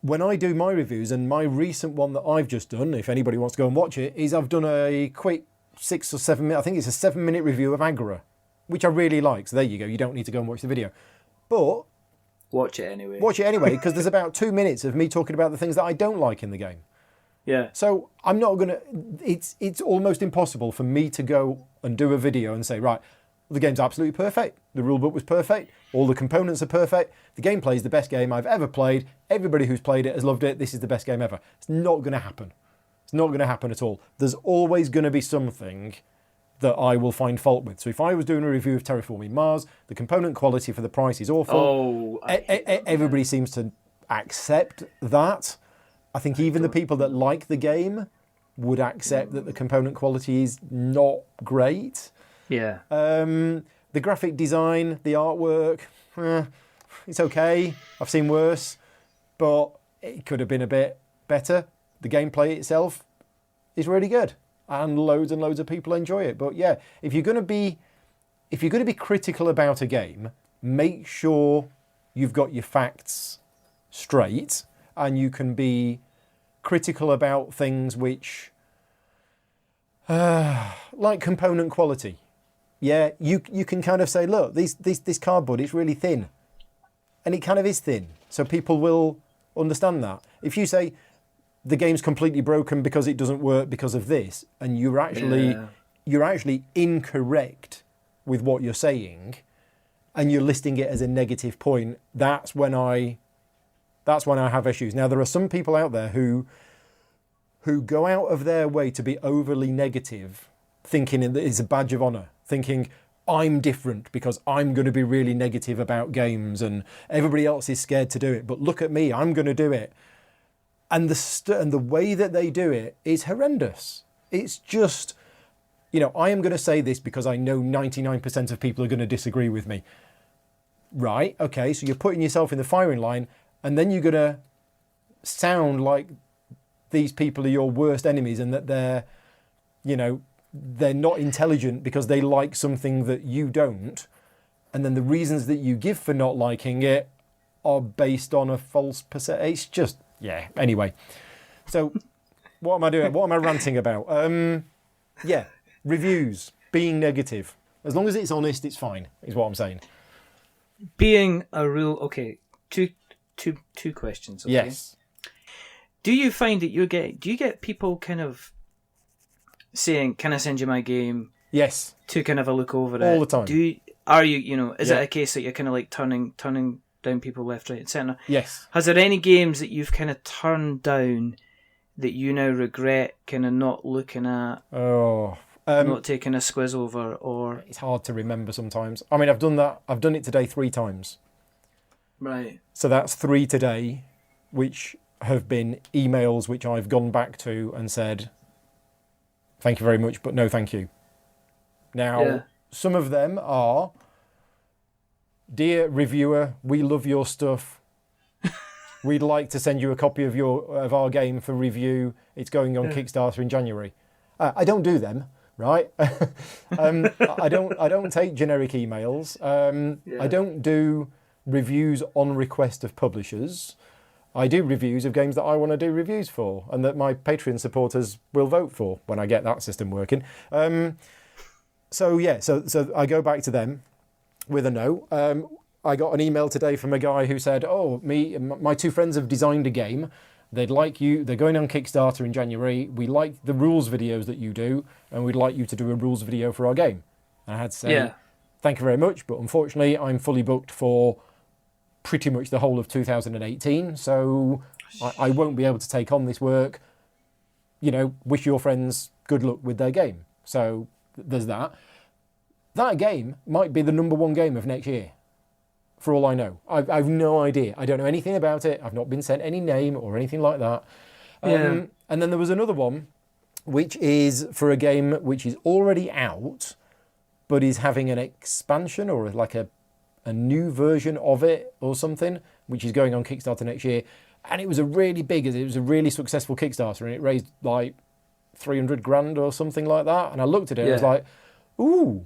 When I do my reviews, and my recent one that I've just done, if anybody wants to go and watch it, is I've done a quick 6 or 7 minute, I think it's a 7-minute review of Agra, which I really like. So there you go, you don't need to go and watch the video. But watch it anyway. Watch it anyway, because there's about 2 minutes of me talking about the things that I don't like in the game. Yeah. So I'm not going to... It's almost impossible for me to go and do a video and say, right, the game's absolutely perfect. The rulebook was perfect. All the components are perfect. The gameplay is the best game I've ever played. Everybody who's played it has loved it. This is the best game ever. It's not going to happen. It's not going to happen at all. There's always going to be something that I will find fault with. So if I was doing a review of Terraforming Mars, the component quality for the price is awful. Everybody seems to accept that. I think even the people that like the game would accept that the component quality is not great. Yeah. The graphic design, the artwork, it's okay. I've seen worse, but it could have been a bit better. The gameplay itself is really good, and loads of people enjoy it. But yeah, if you're going to be critical about a game, make sure you've got your facts straight, and you can be critical about things which, like component quality. Yeah, you can kind of say, look, this cardboard is really thin, and it kind of is thin, so people will understand that. If you say the game's completely broken because it doesn't work because of this, and you're actually incorrect with what you're saying, and you're listing it as a negative point, that's when I have issues. Now, there are some people out there who go out of their way to be overly negative, thinking it's a badge of honour, thinking I'm different because I'm going to be really negative about games and everybody else is scared to do it. But look at me, I'm going to do it. And the way that they do it is horrendous. It's just, I am going to say this because I know 99% of people are going to disagree with me. Right, okay, so you're putting yourself in the firing line, and then you're going to sound like these people are your worst enemies and that they're not intelligent because they like something that you don't. And then the reasons that you give for not liking it are based on a false perception. It's just, anyway. So what am I doing? What am I ranting about? Reviews, being negative. As long as it's honest, it's fine, is what I'm saying. Being a real... Okay, two questions. Okay? Yes. Do you find that do you get people kind of saying, can I send you my game? Yes. To kind of a look over it? All the time. Is it a case that you're kind of like turning down people left, right and centre? Yes. Has there any games that you've kind of turned down that you now regret kind of not looking at? Not taking a squiz over, or... It's hard to remember sometimes. I mean, I've done that. I've done it today 3 times. Right. So that's 3 today, which have been emails which I've gone back to and said, thank you very much, but no thank you. Now, some of them are, dear reviewer, we love your stuff. We'd like to send you a copy of our game for review. It's going on Kickstarter in January. I don't do them, right? I don't take generic emails. I don't do reviews on request of publishers. I do reviews of games that I want to do reviews for and that my Patreon supporters will vote for when I get that system working. So I go back to them with a no. I got an email today from a guy who said, my 2 friends have designed a game. They'd like you. They're going on Kickstarter in January. We like the rules videos that you do, and we'd like you to do a rules video for our game. And I had to say, thank you very much, but unfortunately, I'm fully booked for pretty much the whole of 2018, so I won't be able to take on this work. wish your friends good luck with their game. So there's that. That game might be the number one game of next year, for all I know. I've no idea. I don't know anything about it. I've not been sent any name or anything like that. And then there was another one, which is for a game which is already out, but is having an expansion or like a new version of it or something, which is going on Kickstarter next year. And it was a really successful Kickstarter, and it raised like 300 grand or something like that. And I looked at it and I was like, ooh,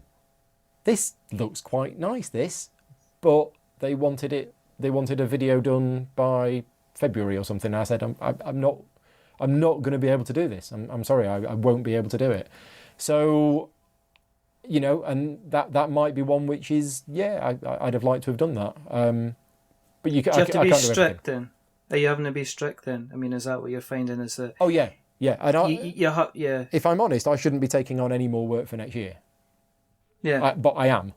this looks quite nice, this. But they wanted a video done by February or something. And I said, I'm not going to be able to do this. I'm sorry, I won't be able to do it. So, and that might be one which is, I'd have liked to have done that. But you have to be strict then. Are you having to be strict then? I mean, is that what you're finding? Is that? Oh yeah. And yeah. If I'm honest, I shouldn't be taking on any more work for next year. Yeah. But I am.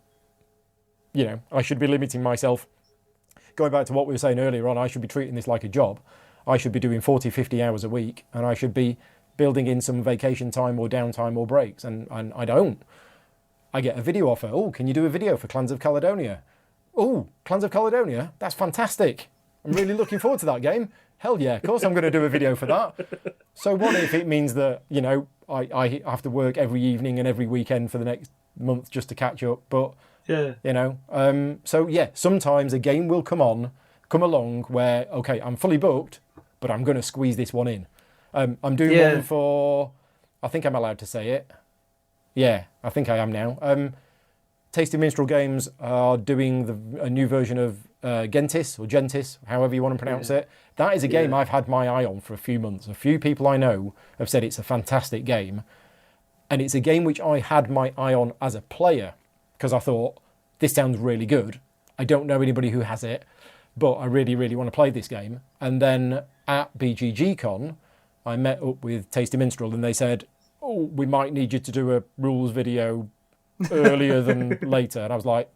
I should be limiting myself. Going back to what we were saying earlier on, I should be treating this like a job. I should be doing 40, 50 hours a week, and I should be building in some vacation time or downtime or breaks, and I don't. I get a video offer. Oh, can you do a video for Clans of Caledonia? Oh, Clans of Caledonia? That's fantastic. I'm really looking forward to that game. Hell yeah, of course I'm going to do a video for that. So what if it means that, I have to work every evening and every weekend for the next month just to catch up? But, sometimes a game will come along where, okay, I'm fully booked, but I'm going to squeeze this one in. I'm doing one for, I think I'm allowed to say it. Yeah, I think I am now. Tasty Minstrel Games are doing a new version of Gentis, or Gentis, however you want to pronounce it. That is a game I've had my eye on for a few months. A few people I know have said it's a fantastic game. And it's a game which I had my eye on as a player, because I thought, this sounds really good. I don't know anybody who has it, but I really, really want to play this game. And then at BGGCon, I met up with Tasty Minstrel, and they said, oh, we might need you to do a rules video earlier than later. And I was like,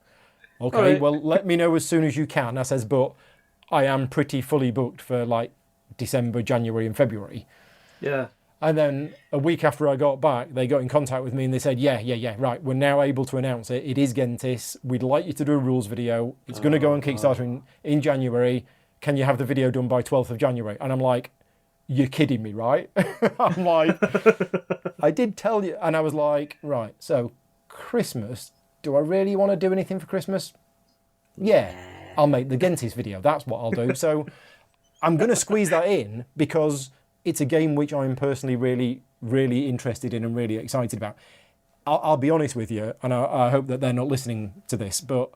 okay, well, let me know as soon as you can. I says, but I am pretty fully booked for like December, January and February. Yeah. And then a week after I got back, they got in contact with me and they said, yeah, right, we're now able to announce it. It is Gentis. We'd like you to do a rules video. It's going to go on Kickstarter in January. Can you have the video done by 12th of January? And I'm like, you're kidding me, right? I'm like, I did tell you. And I was like, right, so Christmas, do I really want to do anything for Christmas? Yeah, I'll make the Gentis video. That's what I'll do. So I'm going to squeeze that in because it's a game which I'm personally really, really interested in and really excited about. I'll be honest with you, and I hope that they're not listening to this, but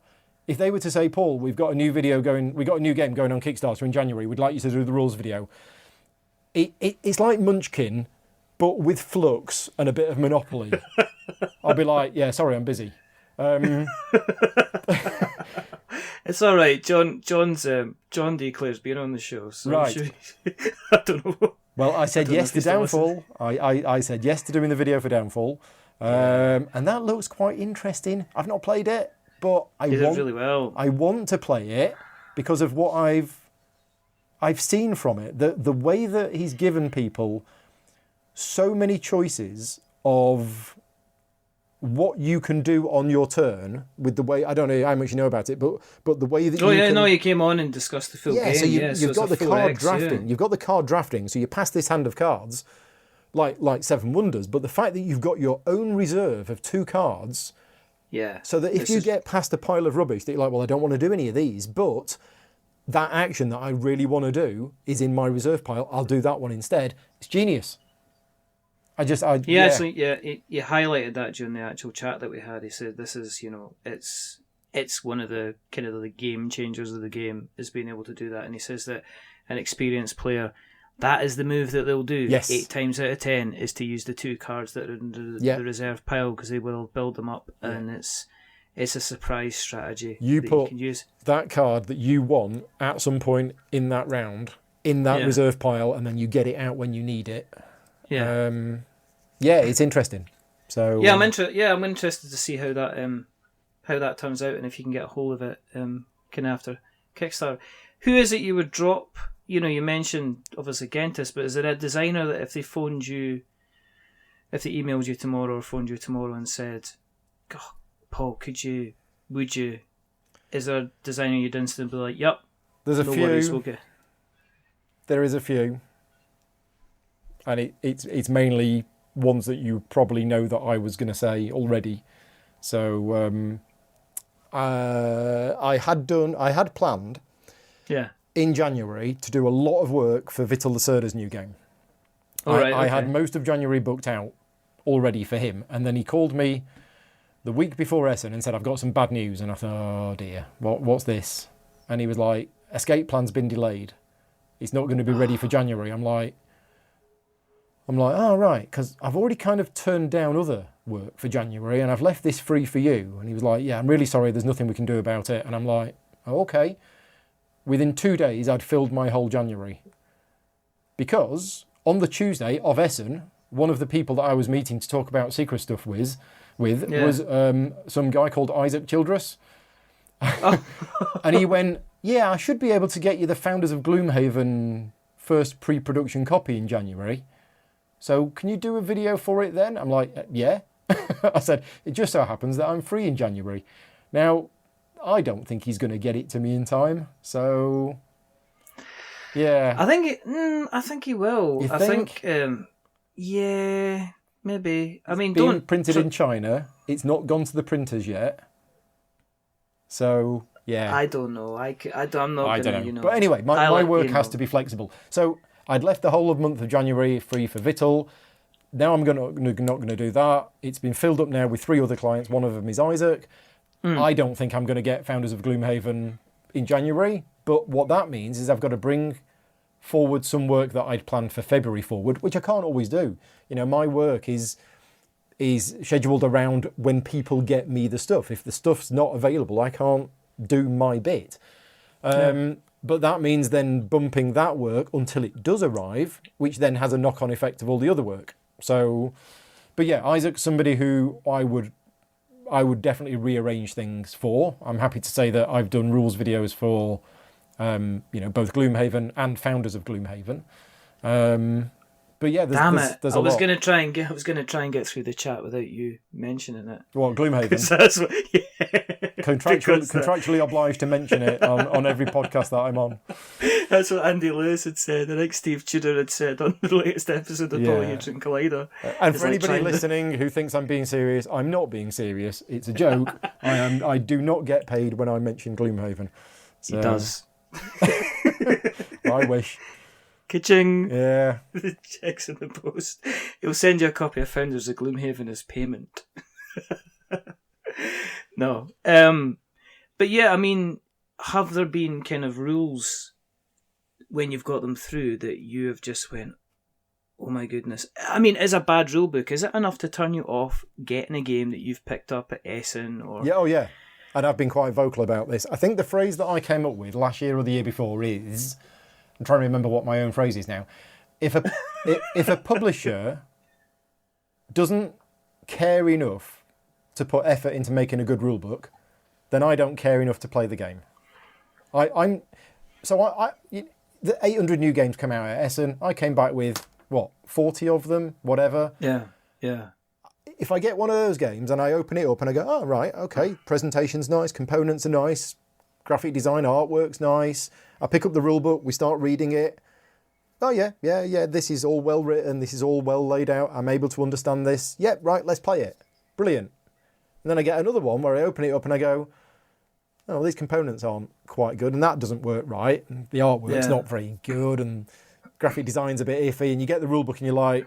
if they were to say, Paul, we've got a new game going on Kickstarter in January, we'd like you to do the rules video. It's like Munchkin, but with Flux and a bit of Monopoly. I'll be like, yeah, sorry, I'm busy. It's all right. John Declare's been on the show, so right. I don't know. Well, I said yes to Downfall. I said yes to doing the video for Downfall, and that looks quite interesting. I've not played it, but I want really well. I want to play it because of what I've seen from it. The way that he's given people so many choices of what you can do on your turn with the way, I don't know how much you know about it, but the way that you came on and discussed the full game. So you've got the card drafting. Yeah. You've got the card drafting, so you pass this hand of cards like Seven Wonders, but the fact that you've got your own reserve of 2 cards, so that if you get past a pile of rubbish that you're like, well, I don't want to do any of these, but that action that I really want to do is in my reserve pile, I'll do that one instead. It's genius. You highlighted that during the actual chat that we had. He said this is, it's one of the kind of the game changers of the game is being able to do that. And he says that an experienced player, that is the move that they'll do. Yes. 8 times out of 10 is to use the 2 cards that are in the reserve pile because they will build them up, and it's a surprise strategy. You can use that card that you want at some point in that round in that reserve pile, and then you get it out when you need it. Yeah. It's interesting. So I'm interested to see how that turns out, and if you can get a hold of it, kind of after Kickstarter. Who is it you would drop you know, you mentioned obviously Gentis, but is there a designer that if they emailed you tomorrow or phoned you tomorrow and said, "God, Paul, would you? Is there a designer you'd instantly be like, yep, there's a no few. worries, we'll get. There is a few, and it's mainly ones that you probably know that I was going to say already. So I had planned, in January to do a lot of work for Vital Lacerda's new game. I had most of January booked out already for him, and then he called me the week before Essen and said, "I've got some bad news." And I thought, "Oh dear, what's this?" And he was like, "Escape plan's been delayed. It's not going to be ready for January." I'm like, "Oh right," because I've already kind of turned down other work for January, and I've left this free for you. And he was like, "Yeah, I'm really sorry. There's nothing we can do about it." And I'm like, "Oh, okay." Within 2 days, I'd filled my whole January, because on the Tuesday of Essen, one of the people that I was meeting to talk about secret stuff with was some guy called Isaac Childress. And he went, "Yeah, I should be able to get you the Founders of Gloomhaven first pre-production copy in January. So can you do a video for it then?" I'm like, "Yeah." I said, "It just so happens that I'm free in January." Now, I don't think he's going to get it to me in time. So, yeah. I think he will. You I think yeah, maybe. I mean, being printed in China. It's not gone to the printers yet. So, yeah. I don't know. I'm not I gonna, don't know. you know. But anyway, my work has know. to be flexible. So I'd left the whole of month of January free for Vital. Now I'm not going to do that. It's been filled up now with 3 other clients. One of them is Isaac. I don't think I'm going to get Founders of Gloomhaven in January. But what that means is I've got to bring forward some work that I'd planned for February forward, which I can't always do. You know, my work is scheduled around when people get me the stuff. If the stuff's not available, I can't do my bit. But that means then bumping that work until it does arrive, which then has a knock-on effect of all the other work. So, but yeah, Isaac's somebody who I would definitely rearrange things for. I'm happy to say that I've done rules videos for, both Gloomhaven and Founders of Gloomhaven. But yeah, there's a lot. I was going to try and get through the chat without you mentioning it. What, Gloomhaven? That's what, Contractually obliged to mention it on every podcast that I'm on. That's what Andy Lewis had said. I think Steve Tudor had said on the latest episode of Polyhedron Collider. And for anybody listening who thinks I'm being serious, I'm not being serious. It's a joke. I do not get paid when I mention Gloomhaven. So, he does. I wish. Ka-ching. Yeah. The check's in the post. He'll send you a copy of Founders of Gloomhaven as payment. No. But yeah, I mean, have there been kind of rules when you've got them through that you have just went, oh my goodness. I mean, is a bad rule book, is it enough to turn you off getting a game that you've picked up at Essen? Or... Yeah, oh yeah. And I've been quite vocal about this. I think the phrase that I came up with last year or the year before is... I'm trying to remember what my own phrase is now. If a publisher doesn't care enough to put effort into making a good rule book, then I don't care enough to play the game. The 800 new games come out at Essen. I came back with 40 of them, whatever. Yeah. If I get one of those games and I open it up and I go, oh right, okay, presentation's nice, components are nice, graphic design, artwork's nice. I pick up the rule book, we start reading it. Oh yeah, this is all well written, this is all well laid out, I'm able to understand this. Yep, right, let's play it. Brilliant. And then I get another one where I open it up and I go, oh, these components aren't quite good and that doesn't work right. And the artwork's not very good and graphic design's a bit iffy. And you get the rule book and you're like,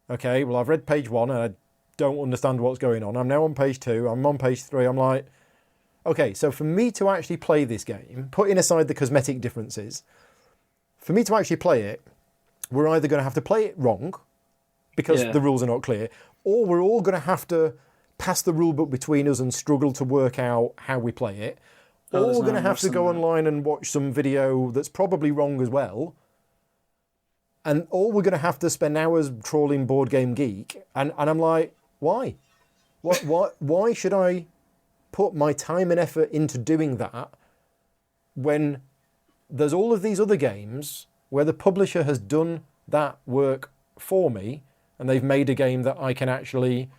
okay, well, I've read page 1 and I don't understand what's going on. I'm now on page 2, I'm on page 3. I'm like, okay, so for me to actually play this game, putting aside the cosmetic differences, for me to actually play it, we're either going to have to play it wrong because the rules are not clear, or we're all going to have to pass the rule book between us and struggle to work out how we play it, or we're going to have to go online and watch some video that's probably wrong as well, or we're going to have to spend hours trawling Board Game Geek, and I'm like, why? Why should I put my time and effort into doing that when there's all of these other games where the publisher has done that work for me, and they've made a game that I can actually,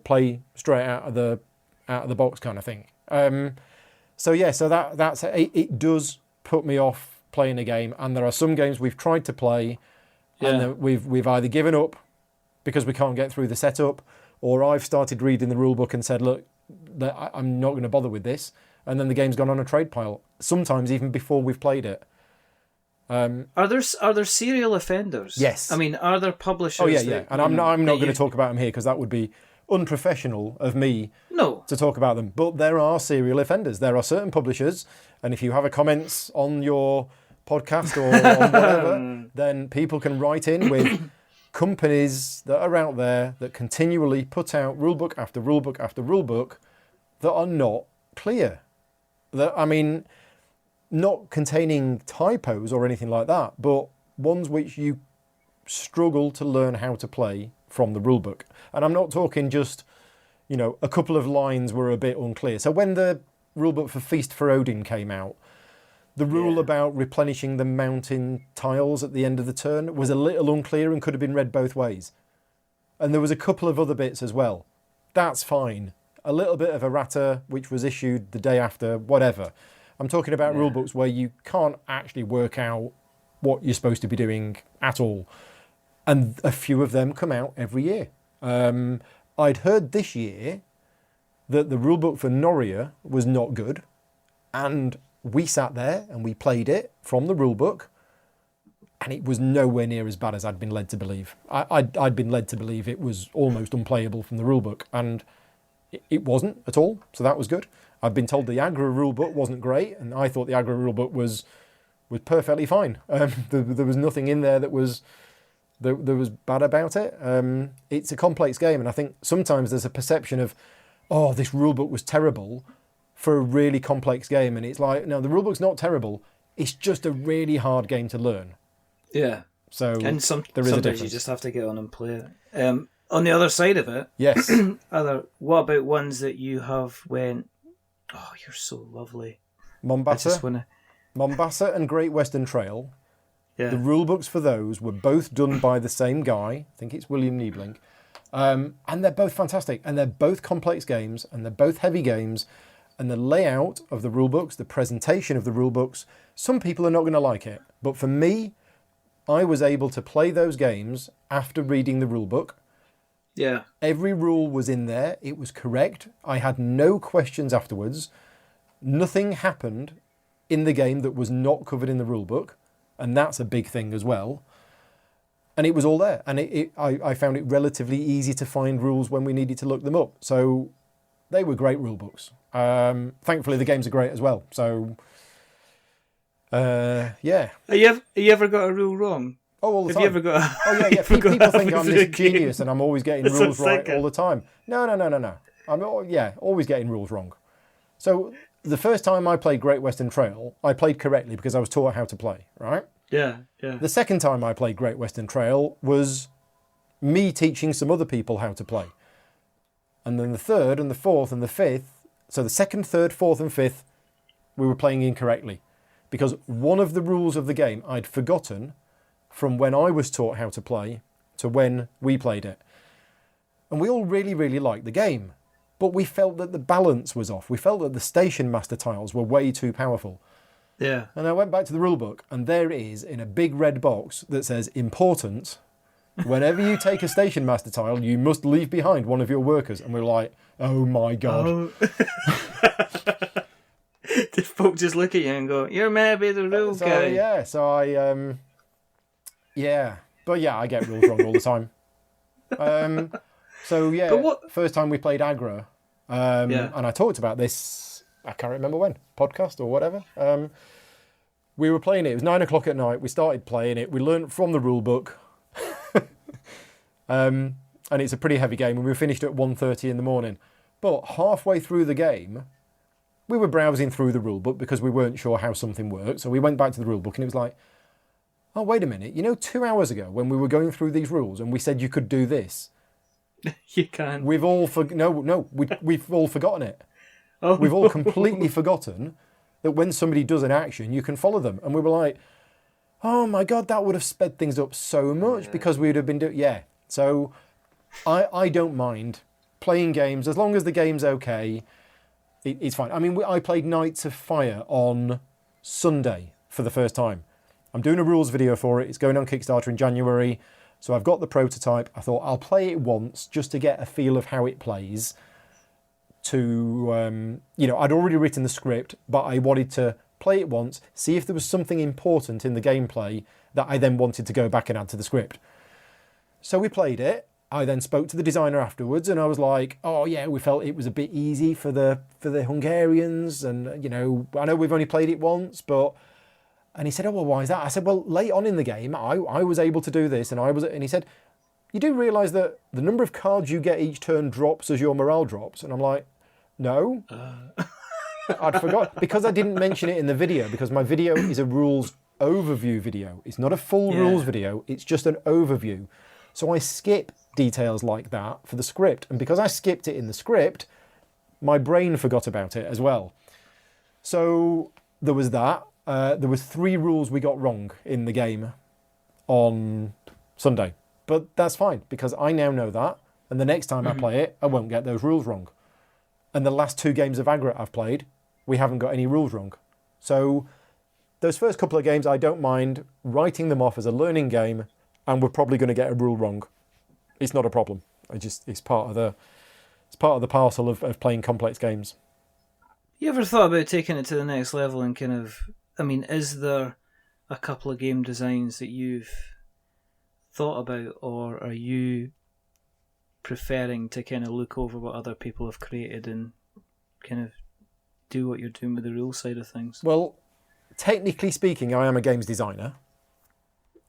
play straight out of the box kind of thing. So that's it. Does put me off playing a game, and there are some games we've tried to play, and we've either given up because we can't get through the setup, or I've started reading the rule book and said, look, I'm not going to bother with this, and then the game's gone on a trade pile. Sometimes even before we've played it. Are there serial offenders? Yes. I mean, are there publishers? Oh yeah. And I'm not going to talk about them here because that would be unprofessional of me to talk about them. But there are serial offenders. There are certain publishers, and if you have a comments on your podcast or on whatever, then people can write in with companies that are out there that continually put out rulebook after rulebook after rulebook that are not clear. Not containing typos or anything like that, but ones which you struggle to learn how to play from the rulebook. And I'm not talking just, a couple of lines were a bit unclear. So when the rulebook for Feast for Odin came out, the rule about replenishing the mountain tiles at the end of the turn was a little unclear and could have been read both ways. And there was a couple of other bits as well. That's fine. A little bit of errata, which was issued the day after, whatever. I'm talking about rulebooks where you can't actually work out what you're supposed to be doing at all. And a few of them come out every year. I'd heard this year that the rulebook for Noria was not good. And we sat there and we played it from the rulebook. And it was nowhere near as bad as I'd been led to believe. I'd been led to believe it was almost unplayable from the rulebook. And it wasn't at all. So that was good. I've been told the Agra rulebook wasn't great, and I thought the Agra rulebook was perfectly fine. There was nothing in there that was bad about it. It's a complex game, and I think sometimes there's a perception of, this rulebook was terrible for a really complex game, and it's like, no, the rulebook's not terrible. It's just a really hard game to learn. Yeah. So there is a difference. Sometimes you just have to get on and play it. On the other side of it, yes. What about ones that you have went, oh, you're so lovely. Mombasa and Great Western Trail. Yeah. The rule books for those were both done by the same guy. I think it's William Niebling. And they're both fantastic. And they're both complex games. And they're both heavy games. And the layout of the rule books, the presentation of the rule books, some people are not going to like it. But for me, I was able to play those games after reading the rule book. Yeah. Every rule was in there. It was correct. I had no questions afterwards. Nothing happened in the game that was not covered in the rule book. And that's a big thing as well. And it was all there. And I found it relatively easy to find rules when we needed to look them up. So they were great rule books. Thankfully, the games are great as well. So, yeah. Have you ever got a rule wrong? Oh, all the time. Have you ever got? People think I'm this genius and I'm always getting rules right all the time. No. I'm always getting rules wrong. So the first time I played Great Western Trail, I played correctly because I was taught how to play, right? Yeah. The second time I played Great Western Trail was me teaching some other people how to play. And then the third and the fourth and the fifth, so the second, third, fourth and fifth, we were playing incorrectly. Because one of the rules of the game I'd forgotten from when I was taught how to play to when we played it. And we all really, really liked the game. But we felt that the balance was off. We felt that the station master tiles were way too powerful. Yeah. And I went back to the rule book, and there it is in a big red box that says, important, whenever you take a station master tile, you must leave behind one of your workers. And we're like, oh my God. Oh. The folk just look at you and go, you're maybe the rule guy. Yeah, so I, But yeah, I get rules wrong all the time. First time we played Agra, and I talked about this, I can't remember when, podcast or whatever. We were playing it. It was 9:00 at night. We started playing it. We learned from the rule book. And it's a pretty heavy game, and we finished at 1:30 in the morning. But halfway through the game, we were browsing through the rule book because we weren't sure how something worked. So we went back to the rule book, and it was like, oh, wait a minute. 2 hours ago when we were going through these rules and we said you could do this. You can. We've all we've all forgotten it. Oh, we've all completely forgotten that when somebody does an action, you can follow them. And we were like, oh my God, that would have sped things up so much because we would have been doing... Yeah. So I don't mind playing games. As long as the game's okay, it's fine. I mean, I played Knights of Fire on Sunday for the first time. I'm doing a rules video for it. It's going on Kickstarter in January. So I've got the prototype. I thought I'll play it once just to get a feel of how it plays. I'd already written the script, but I wanted to play it once, see if there was something important in the gameplay that I then wanted to go back and add to the script. So we played it. I then spoke to the designer afterwards, and I was like, oh yeah, we felt it was a bit easy for the Hungarians, and I know we've only played it once, but... And he said, oh, well, why is that? I said, well, late on in the game, I was able to do this, and he said, you do realise that the number of cards you get each turn drops as your morale drops? And I'm like, no. I'd forgot, because I didn't mention it in the video, because my video is a rules overview video. It's not a full rules video, it's just an overview. So I skip details like that for the script, and because I skipped it in the script, my brain forgot about it as well. So there was that. There was 3 rules we got wrong in the game on Sunday. But that's fine, because I now know that, and the next time I play it, I won't get those rules wrong. And the last 2 games of Agrit I've played, we haven't got any rules wrong. So those first couple of games, I don't mind writing them off as a learning game, and we're probably going to get a rule wrong. It's not a problem. It's part of the parcel of playing complex games. You ever thought about taking it to the next level and kind of... I mean, is there a couple of game designs that you've thought about, or are you preferring to kind of look over what other people have created and kind of do what you're doing with the rule side of things? Well, technically speaking, I am a games designer.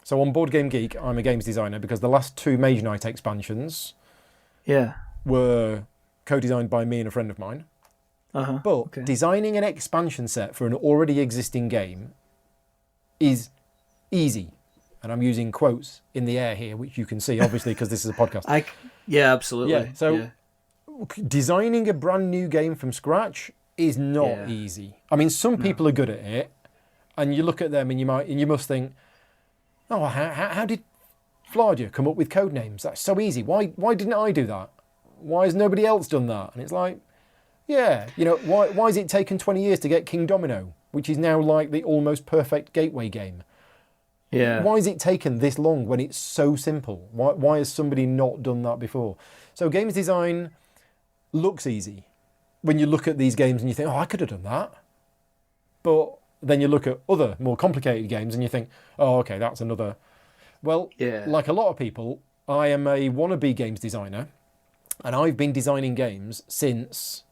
So on Board Game Geek, I'm a games designer because the last 2 Mage Knight expansions were co-designed by me and a friend of mine. But designing an expansion set for an already existing game is easy. And I'm using quotes in the air here, which you can see, obviously, because this is a podcast. Yeah, absolutely. Yeah, so designing a brand new game from scratch is not easy. I mean, some people are good at it, and you look at them and you must think, oh, how did Flardia come up with code names? That's so easy. Why didn't I do that? Why has nobody else done that? And it's like, yeah, why has it taken 20 years to get King Domino, which is now like the almost perfect gateway game? Yeah. Why has it taken this long when it's so simple? Why has somebody not done that before? So games design looks easy when you look at these games and you think, oh, I could have done that. But then you look at other more complicated games and you think, oh, okay, that's another. Well, like a lot of people, I am a wannabe games designer, and I've been designing games since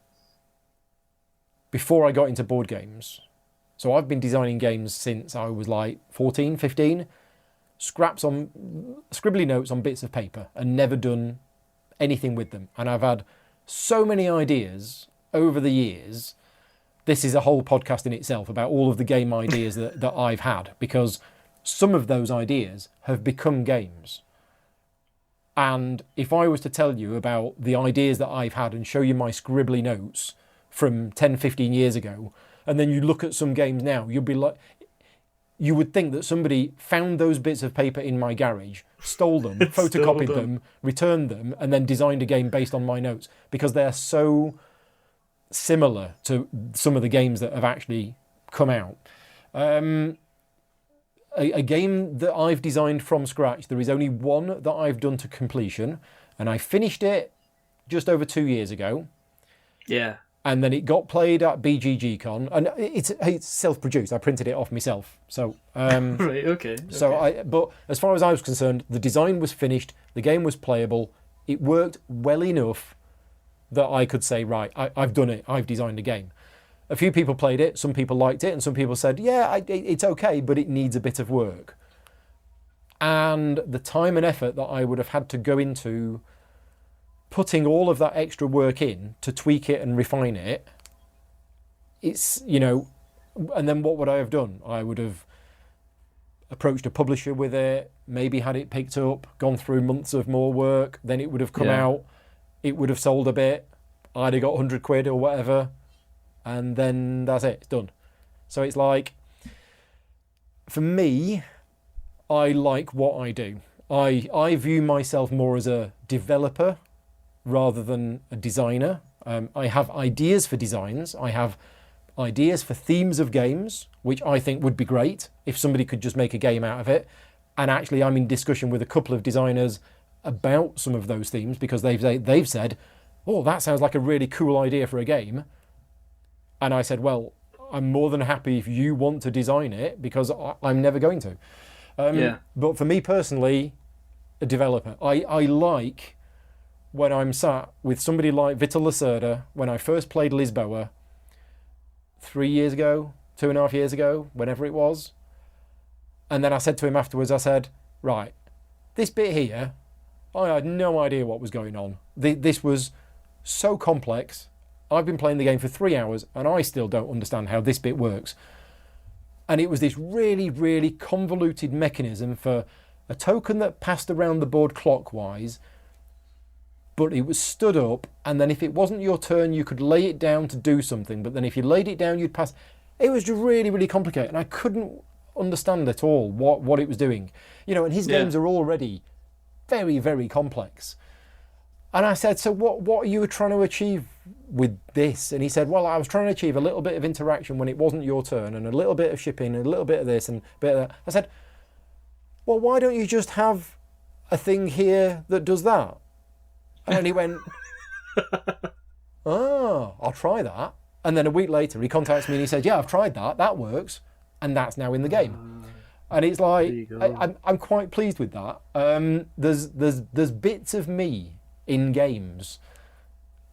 before I got into board games. So I've been designing games since I was like 14, 15, scribbly notes on bits of paper, and never done anything with them. And I've had so many ideas over the years. This is a whole podcast in itself about all of the game ideas that I've had, because some of those ideas have become games. And if I was to tell you about the ideas that I've had and show you my scribbly notes from 10, 15 years ago, and then you look at some games now, you would think that somebody found those bits of paper in my garage, stole them, photocopied them, returned them, and then designed a game based on my notes, because they're so similar to some of the games that have actually come out. A game that I've designed from scratch, there is only one that I've done to completion, and I finished it just over 2 years ago. Yeah. And then it got played at BGGCon, and it's self-produced. I printed it off myself. So right, okay. So but as far as I was concerned, the design was finished, the game was playable, it worked well enough that I could say, right, I've done it. I've designed a game. A few people played it, some people liked it, and some people said, yeah, it's okay, but it needs a bit of work. And the time and effort that I would have had to go into putting all of that extra work in to tweak it and refine it, it's, and then what would I have done? I would have approached a publisher with it, maybe had it picked up, gone through months of more work, then it would have come out, it would have sold a bit, I'd have got 100 quid or whatever, and then that's it, it's done. So it's like, for me, I like what I do. I view myself more as a developer rather than a designer. I have ideas for designs. I have ideas for themes of games, which I think would be great if somebody could just make a game out of it. And actually, I'm in discussion with a couple of designers about some of those themes because they've said, oh, that sounds like a really cool idea for a game. And I said, well, I'm more than happy if you want to design it because I'm never going to. But for me personally, a developer, I like when I'm sat with somebody like Vital Lacerda, when I first played Lisboa 3 years ago, 2.5 years ago, whenever it was. And then I said to him afterwards, I said, right, this bit here, I had no idea what was going on. This was so complex. I've been playing the game for 3 hours and I still don't understand how this bit works. And it was this really, really convoluted mechanism for a token that passed around the board clockwise, but it was stood up, and then if it wasn't your turn, you could lay it down to do something, but then if you laid it down, you'd pass. It was just really, really complicated, and I couldn't understand at all what it was doing. You know, and his games are already very, very complex. And I said, so what are you trying to achieve with this? And he said, well, I was trying to achieve a little bit of interaction when it wasn't your turn, and a little bit of shipping, and a little bit of this, and a bit of that. I said, well, why don't you just have a thing here that does that? And he went, oh, I'll try that. And then a week later, he contacts me and he said, yeah, I've tried that. That works. And that's now in the game. And it's like, I'm quite pleased with that. There's bits of me in games.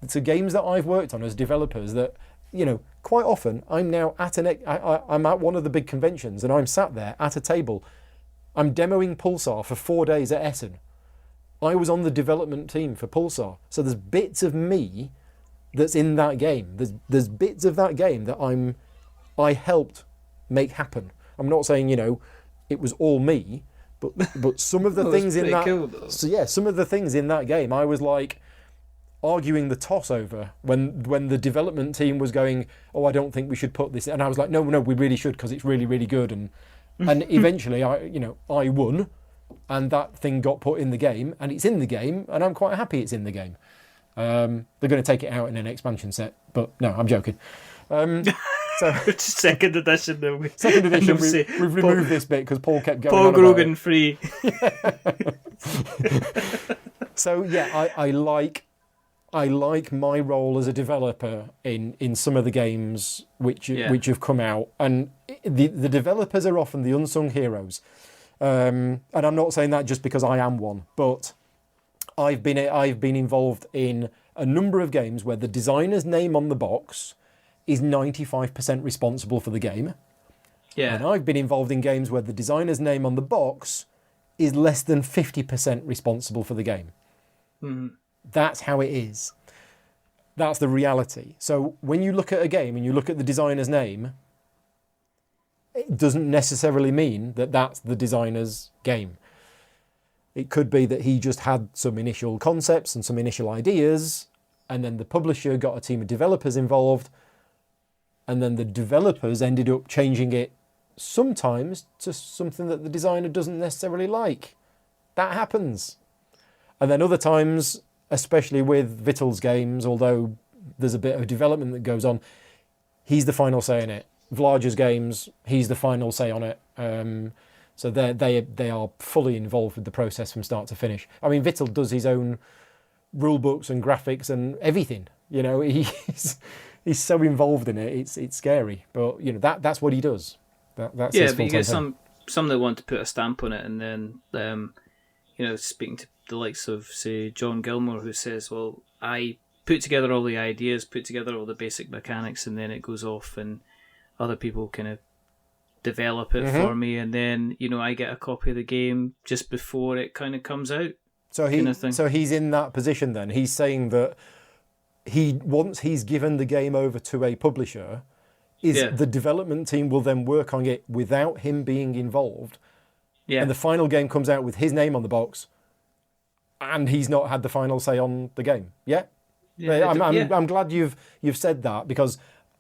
So games that I've worked on as developers that, you know, quite often I'm now at I'm at one of the big conventions and I'm sat there at a table. I'm demoing Pulsar for 4 days at Essen. I was on the development team for Pulsar. So there's bits of me that's in that game. There's bits of that game that I helped make happen. I'm not saying, you know, it was all me, but some of the things in that cool, some of the things in that game I was like arguing the toss over when the development team was going, oh, I don't think we should put this in. And I was like, no, we really should because it's really, really good. And eventually I won, and that thing got put in the game, and it's in the game, and I'm quite happy it's in the game. They're going to take it out in an expansion set, but no, I'm joking. So second edition, though. Second edition, we've removed this bit because Paul kept going Paul on Grogan about free. So yeah, I like my role as a developer in some of the games which have come out, and the developers are often the unsung heroes. And I'm not saying that just because I am one, but I've been involved in a number of games where the designer's name on the box is 95% responsible for the game. Yeah. And I've been involved in games where the designer's name on the box is less than 50% responsible for the game. Mm. That's how it is. That's the reality. So when you look at a game and you look at the designer's name, it doesn't necessarily mean that that's the designer's game. It could be that he just had some initial concepts and some initial ideas, and then the publisher got a team of developers involved, and then the developers ended up changing it sometimes to something that the designer doesn't necessarily like. That happens. And then other times, especially with Vital's games, although there's a bit of development that goes on, he's the final say in it. Vlage's games, he's the final say on it. So they are fully involved with the process from start to finish. I mean, Vital does his own rule books and graphics and everything. You know, he's so involved in it. It's scary, but you know that's what he does. That's his but you get thing. some that want to put a stamp on it, and then speaking to the likes of, say, John Gilmore, who says, well, I put together all the ideas, put together all the basic mechanics, and then it goes off and other people kind of develop it for me, and then, you know, I get a copy of the game just before it kind of comes out. So he's in that position then. He's saying that once he's given the game over to a publisher, the development team will then work on it without him being involved. Yeah. And the final game comes out with his name on the box, and he's not had the final say on the game. Yeah. I'm glad you've said that, because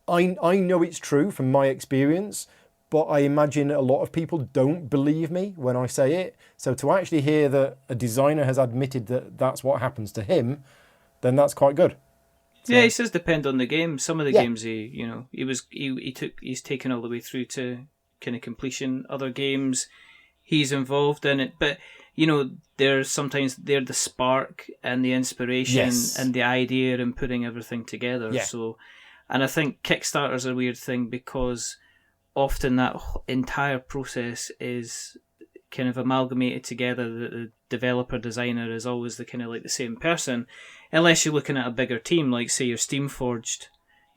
I know it's true from my experience, but I imagine a lot of people don't believe me when I say it. So to actually hear that a designer has admitted that that's what happens to him, then that's quite good. So, yeah, he says depend on the game. Some of the Yeah. games he's taken all the way through to kind of completion. Other games he's involved in it, but there's sometimes they're the spark and the inspiration Yes. and the idea and putting everything together. Yeah. So, and I think Kickstarter's a weird thing because often that entire process is kind of amalgamated together. The developer designer is always the kind of like the same person, unless you're looking at a bigger team, like say your Steamforged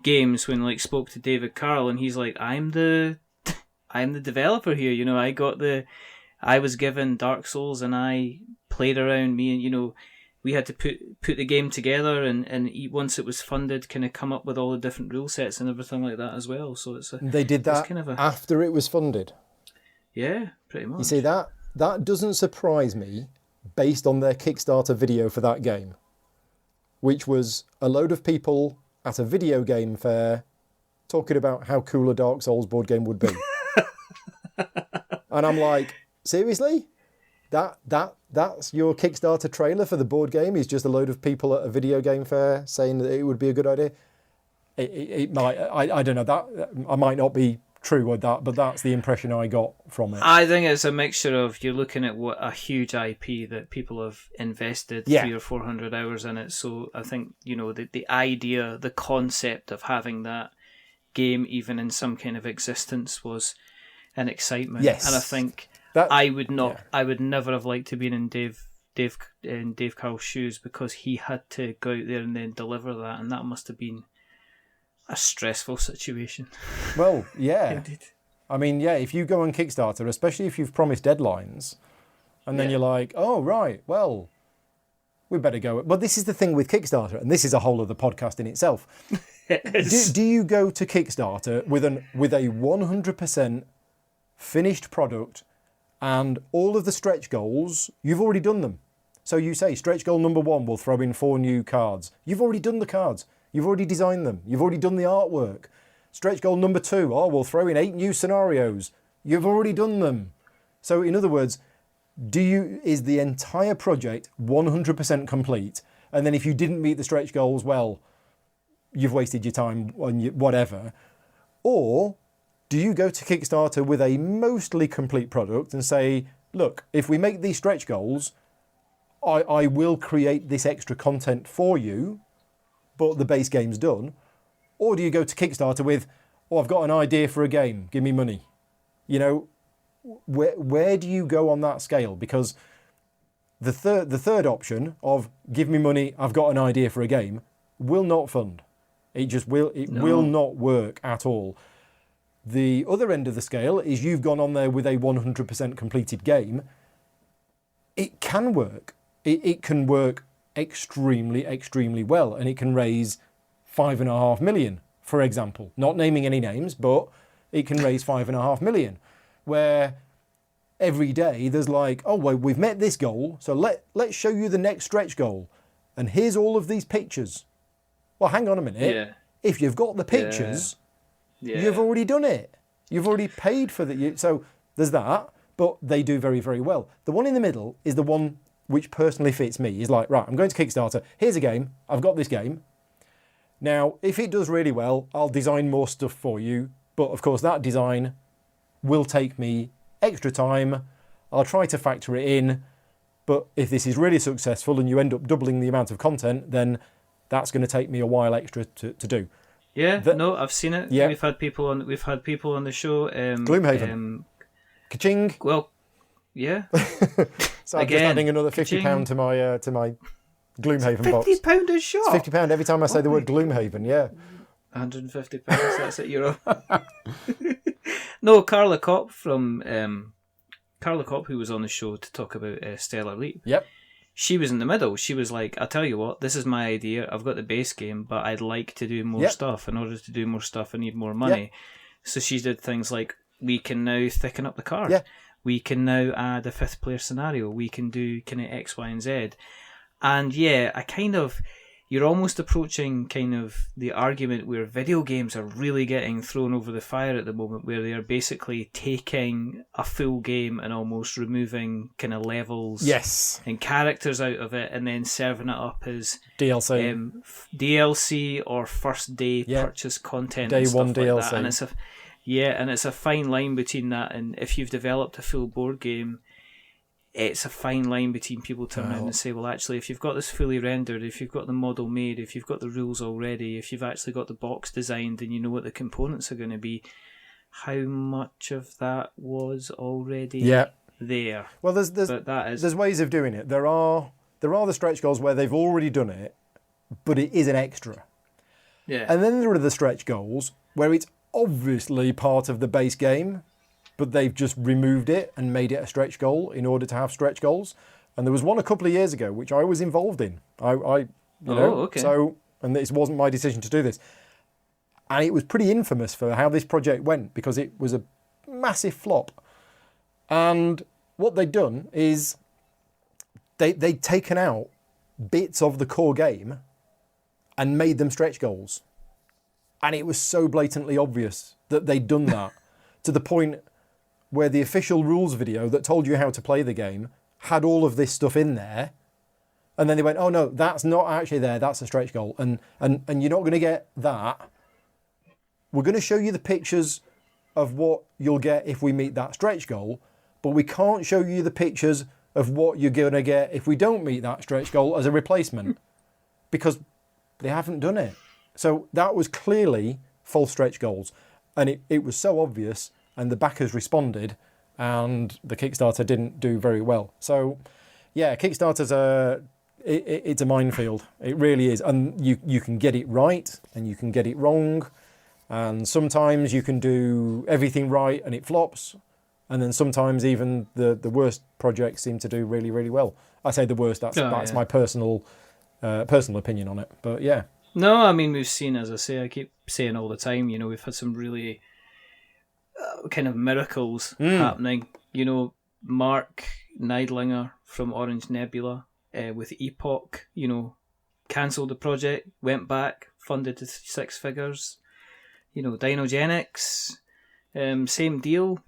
games. When like spoke to David Carl, and he's like, I'm the developer here. I was given Dark Souls, and I played around. Me and we had to put the game together, and once it was funded, kind of come up with all the different rule sets and everything like that as well. So they did that kind of after it was funded. Yeah, pretty much. You see, that doesn't surprise me based on their Kickstarter video for that game, which was a load of people at a video game fair talking about how cool a Dark Souls board game would be. And I'm like, seriously? That's your Kickstarter trailer for the board game is just a load of people at a video game fair saying that it would be a good idea? It might, I don't know, that I might not be true with that, but that's the impression I got from it. I think it's a mixture of you're looking at what a huge IP that people have invested 300 or 400 hours in it. So I think the idea, the concept of having that game even in some kind of existence was an excitement. Yes, and I think that, I would not, I would never have liked to be in Dave Carl's shoes because he had to go out there and then deliver that, and that must have been a stressful situation. Well, yeah. Indeed. I mean, yeah, if you go on Kickstarter, especially if you've promised deadlines, and then you're like, oh, right, well, we better go. But this is the thing with Kickstarter, and this is a whole other podcast in itself. Do you go to Kickstarter with a 100% finished product and all of the stretch goals, you've already done them. So you say, stretch goal number 1, we'll throw in 4 new cards. You've already done the cards. You've already designed them. You've already done the artwork. Stretch goal number 2, we'll throw in 8 new scenarios. You've already done them. So in other words, is the entire project 100% complete? And then if you didn't meet the stretch goals, well, you've wasted your time on whatever. Or do you go to Kickstarter with a mostly complete product and say, look, if we make these stretch goals, I will create this extra content for you, but the base game's done? Or do you go to Kickstarter with, I've got an idea for a game, give me money? Where do you go on that scale? Because the third option of give me money, I've got an idea for a game, will not fund. It will not work at all. The other end of the scale is you've gone on there with a 100% completed game. It can work. It can work extremely, extremely well, and it can raise 5.5 million, for example. Not naming any names, but it can raise 5.5 million, where every day there's like, oh, well, we've met this goal, so let's show you the next stretch goal, and here's all of these pictures. Well, hang on a minute. Yeah. If you've got the pictures, you've already done it. You've already paid for the... So there's that, but they do very, very well. The one in the middle is the one which personally fits me. Is like, right, I'm going to Kickstarter. Here's a game. I've got this game. Now, if it does really well, I'll design more stuff for you. But of course, that design will take me extra time. I'll try to factor it in. But if this is really successful and you end up doubling the amount of content, then that's going to take me a while extra to do. Yeah, I've seen it. Yeah. We've had people on the show. Gloomhaven. Ka-ching. Well, yeah. So I'm just adding another £50 to my Gloomhaven box. £50 a shot. It's £50 every time I say the word Gloomhaven. Yeah. £150. That's it. Euro. No, Carla Kopp who was on the show to talk about Stellar Leap. Yep. She was in the middle. She was like, I'll tell you what, this is my idea. I've got the base game, but I'd like to do more stuff. In order to do more stuff, I need more money. Yep. So she did things like, we can now thicken up the card. Yeah. We can now add a 5th player scenario. We can do kind of X, Y, and Z. And yeah, I kind of, you're almost approaching kind of the argument where video games are really getting thrown over the fire at the moment, where they are basically taking a full game and almost removing kind of levels and characters out of it, and then serving it up as DLC or first day purchase content. Day and stuff one like DLC. That. And it's a fine line between that, and if you've developed a full board game, it's a fine line between people turning around and say, well, actually, if you've got this fully rendered, if you've got the model made, if you've got the rules already, if you've actually got the box designed and you know what the components are going to be, how much of that was already there? Well, there's ways of doing it. There are the stretch goals where they've already done it, but it is an extra. Yeah. And then there are the stretch goals where it's obviously part of the base game, but they've just removed it and made it a stretch goal in order to have stretch goals. And there was one a couple of years ago which I was involved in. So, and this wasn't my decision to do this. And it was pretty infamous for how this project went, because it was a massive flop. And what they'd done is they'd taken out bits of the core game and made them stretch goals. And it was so blatantly obvious that they'd done that, to the point where the official rules video that told you how to play the game had all of this stuff in there. And then they went, oh no, that's not actually there, that's a stretch goal. And you're not going to get that. We're going to show you the pictures of what you'll get if we meet that stretch goal, but we can't show you the pictures of what you're going to get if we don't meet that stretch goal as a replacement, because they haven't done it. So that was clearly false stretch goals. And it was so obvious, and the backers responded, and the Kickstarter didn't do very well. So, yeah, Kickstarters it's a minefield. It really is. And you can get it right, and you can get it wrong. And sometimes you can do everything right and it flops. And then sometimes even the worst projects seem to do really, really well. I say the worst, that's my personal opinion on it. But yeah. No, I mean, we've seen, as I say, I keep saying all the time, we've had some really kind of miracles happening. Mark Neidlinger from Orange Nebula with Epoch, cancelled the project, went back, funded to 6 figures. Dinogenics, same deal,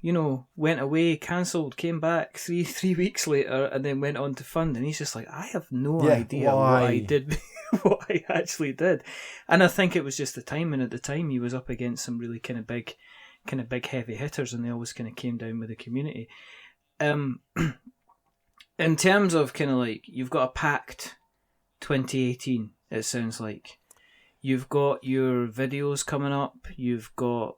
went away, cancelled, came back three weeks later, and then went on to fund. And he's just like, I have no idea what I did, what I actually did. And I think it was just the timing. At the time, he was up against some really kind of big heavy hitters, and they always kind of came down with the community. In terms of kind of like, you've got a packed 2018, it sounds like. You've got your videos coming up. You've got,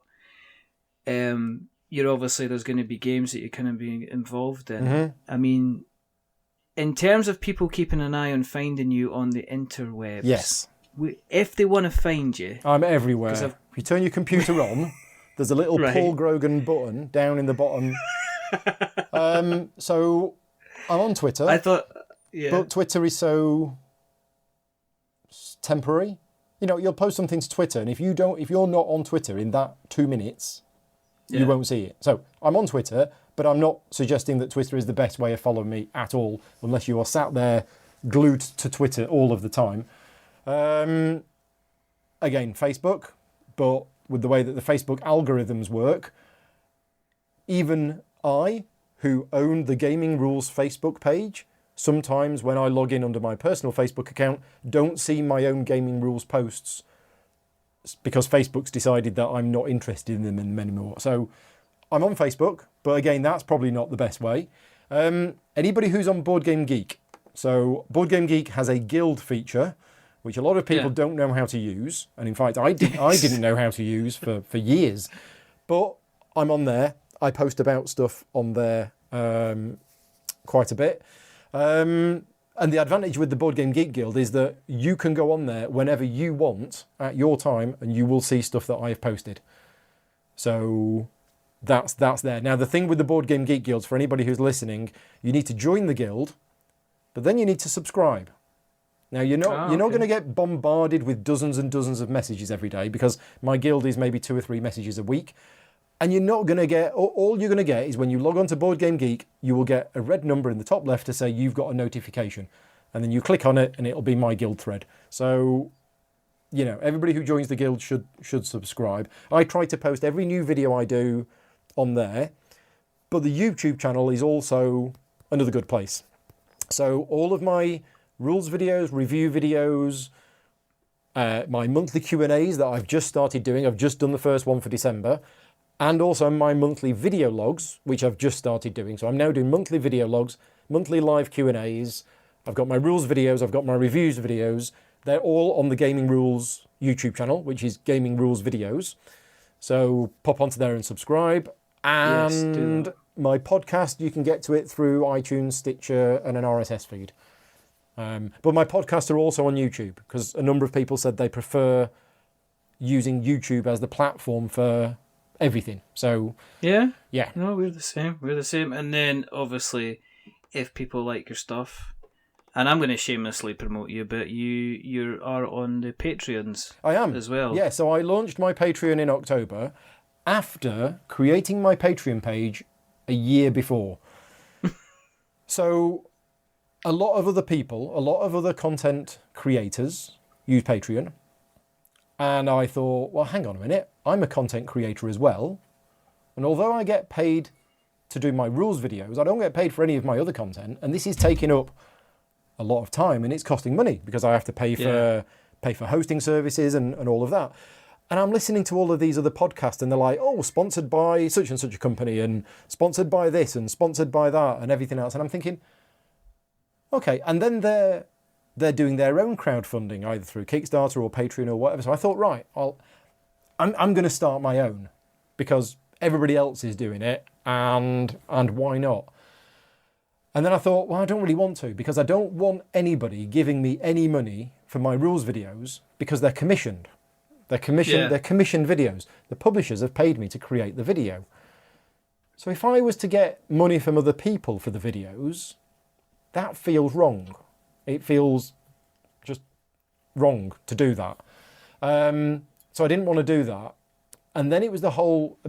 you're obviously, there's going to be games that you're kind of being involved in. Mm-hmm. I mean, in terms of people keeping an eye on finding you on the interwebs. Yes. If they want to find you. I'm everywhere. If you turn your computer on, there's a little Paul Grogan button down in the bottom. So I'm on Twitter. I thought, but Twitter is so temporary. You'll post something to Twitter, and if you're not on Twitter in that 2 minutes, you won't see it. So I'm on Twitter, but I'm not suggesting that Twitter is the best way of following me at all, unless you are sat there glued to Twitter all of the time. Again, Facebook, but with the way that the Facebook algorithms work, even I, who own the Gaming Rules Facebook page, sometimes when I log in under my personal Facebook account, don't see my own Gaming Rules posts because Facebook's decided that I'm not interested in them anymore. So I'm on Facebook, but again, that's probably not the best way. Anybody who's on Board Game Geek. So Board Game Geek has a guild feature, which a lot of people don't know how to use. And in fact, I didn't know how to use for years. But I'm on there. I post about stuff on there quite a bit. And the advantage with the Board Game Geek Guild is that you can go on there whenever you want at your time, and you will see stuff that I have posted. So that's there. Now, the thing with the Board Game Geek Guild, for anybody who's listening, you need to join the guild, but then you need to subscribe. Now, you're not going to get bombarded with dozens and dozens of messages every day, because my guild is maybe 2 or 3 messages a week. And you're not going to get, all you're going to get is when you log on to Board Game Geek, you will get a red number in the top left to say you've got a notification. and then you click on it and it'll be my guild thread. So, everybody who joins the guild should subscribe. I try to post every new video I do on there, but the YouTube channel is also another good place. So all of my rules videos, review videos, my monthly Q&As that I've just started doing, I've just done the first one for December, and also my monthly video logs, which I've just started doing. So I'm now doing monthly video logs, monthly live Q&As, I've got my rules videos, I've got my reviews videos. They're all on the Gaming Rules YouTube channel, which is Gaming Rules Videos. So pop onto there and subscribe. And my podcast, you can get to it through iTunes, Stitcher, and an RSS feed. But my podcasts are also on YouTube, because a number of people said they prefer using YouTube as the platform for everything. So yeah. No, we're the same. And then obviously, if people like your stuff, and I'm going to shamelessly promote you, but you are on the Patreons. I am as well. Yeah, so I launched my Patreon in October after creating my Patreon page a year before. So a lot of other content creators use Patreon. And I thought, well, hang on a minute, I'm a content creator as well. And although I get paid to do my rules videos, I don't get paid for any of my other content. And this is taking up a lot of time and it's costing money because I have to pay for hosting services and all of that. And I'm listening to all of these other podcasts and they're like, oh, sponsored by such and such a company and sponsored by this and sponsored by that and everything else. And I'm thinking, okay. And then they're doing their own crowdfunding either through Kickstarter or Patreon or whatever. So I thought, right, I'm going to start my own because everybody else is doing it and why not? And then I thought, well, I don't really want to because I don't want anybody giving me any money for my rules videos because they're commissioned. They're commissioned videos. The publishers have paid me to create the video. So if I was to get money from other people for the videos, that feels wrong. It feels just wrong to do that. So I didn't want to do that. And then it was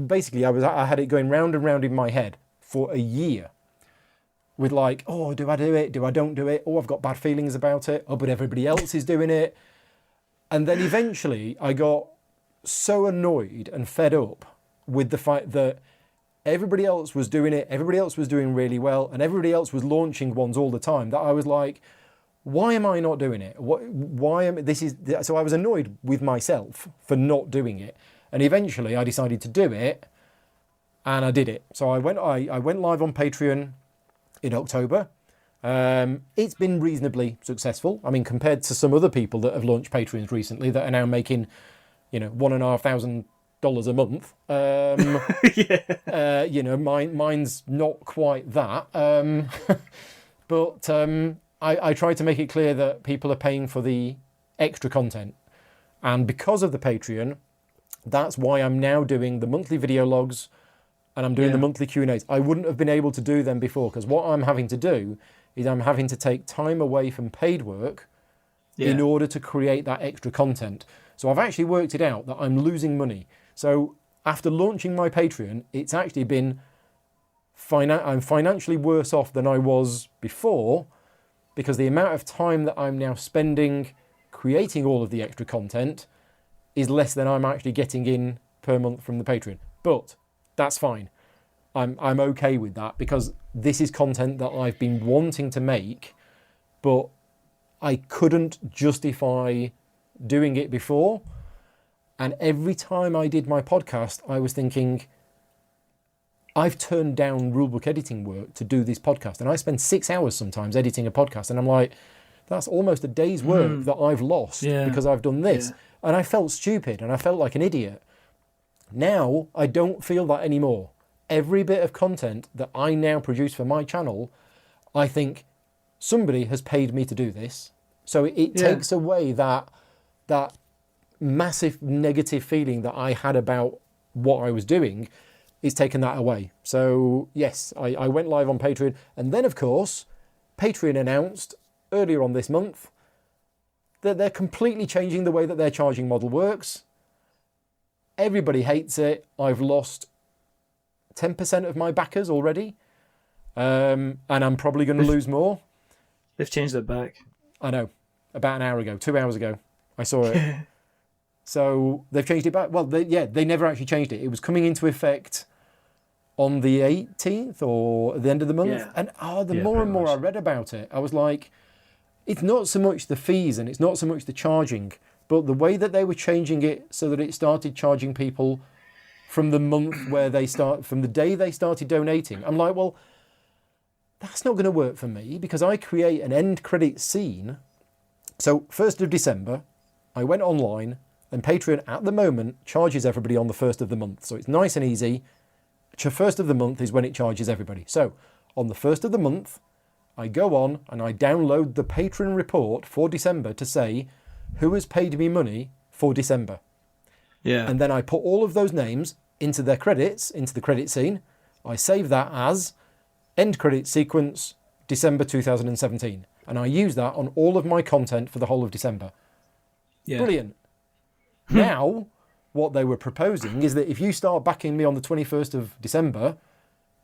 basically I had it going round and round in my head for a year. With like, oh, do I do it? Do I don't do it? Oh, I've got bad feelings about it. Oh, but everybody else is doing it. And then eventually I got so annoyed and fed up with the fact that everybody else was doing it, everybody else was doing really well, and everybody else was launching ones all the time that I was like, why am I not doing it? So I was annoyed with myself for not doing it. And eventually I decided to do it and I did it. So I went live on Patreon in October. It's been reasonably successful. I mean, compared to some other people that have launched Patreons recently that are now making, $1,500 a month. Mine's not quite that. But I try to make it clear that people are paying for the extra content. And because of the Patreon, that's why I'm now doing the monthly video logs and I'm doing the monthly Q&As. I wouldn't have been able to do them before because what I'm having to do is I'm having to take time away from paid work in order to create that extra content. So I've actually worked it out that I'm losing money. So after launching my Patreon, it's actually been I'm financially worse off than I was before because the amount of time that I'm now spending creating all of the extra content is less than I'm actually getting in per month from the Patreon. But that's fine. I'm okay with that because this is content that I've been wanting to make, but I couldn't justify doing it before. And every time I did my podcast, I was thinking, I've turned down rulebook editing work to do this podcast. And I spend 6 hours sometimes editing a podcast. And I'm like, that's almost a day's work that I've lost because I've done this. Yeah. And I felt stupid and I felt like an idiot. Now, I don't feel that anymore. Every bit of content that I now produce for my channel, I think somebody has paid me to do this. So it takes away that massive negative feeling that I had about what I was doing. It's taken that away. So yes, I went live on Patreon. And then, of course, Patreon announced earlier on this month that they're completely changing the way that their charging model works. Everybody hates it. I've lost 10% of my backers already. And I'm probably going to lose more. They've changed it back. I know. About an hour ago, 2 hours ago, I saw it. So they've changed it back. Well, they never actually changed it. It was coming into effect on the 18th or at the end of the month. Yeah. And the more and more I read about it, I was like, it's not so much the fees and it's not so much the charging, but the way that they were changing it so that it started charging people from the month where from the day they started donating. I'm like, well, that's not going to work for me because I create an end credit scene. So 1st of December, I went online and Patreon at the moment charges everybody on the 1st of the month. So it's nice and easy. 1st of the month is when it charges everybody. So on the 1st of the month, I go on and I download the Patreon report for December to say who has paid me money for December. Yeah. And then I put all of those names into their credits, into the credit scene. I save that as end credit sequence December 2017. And I use that on all of my content for the whole of December. Yeah. Brilliant. Now, what they were proposing is that if you start backing me on the 21st of December,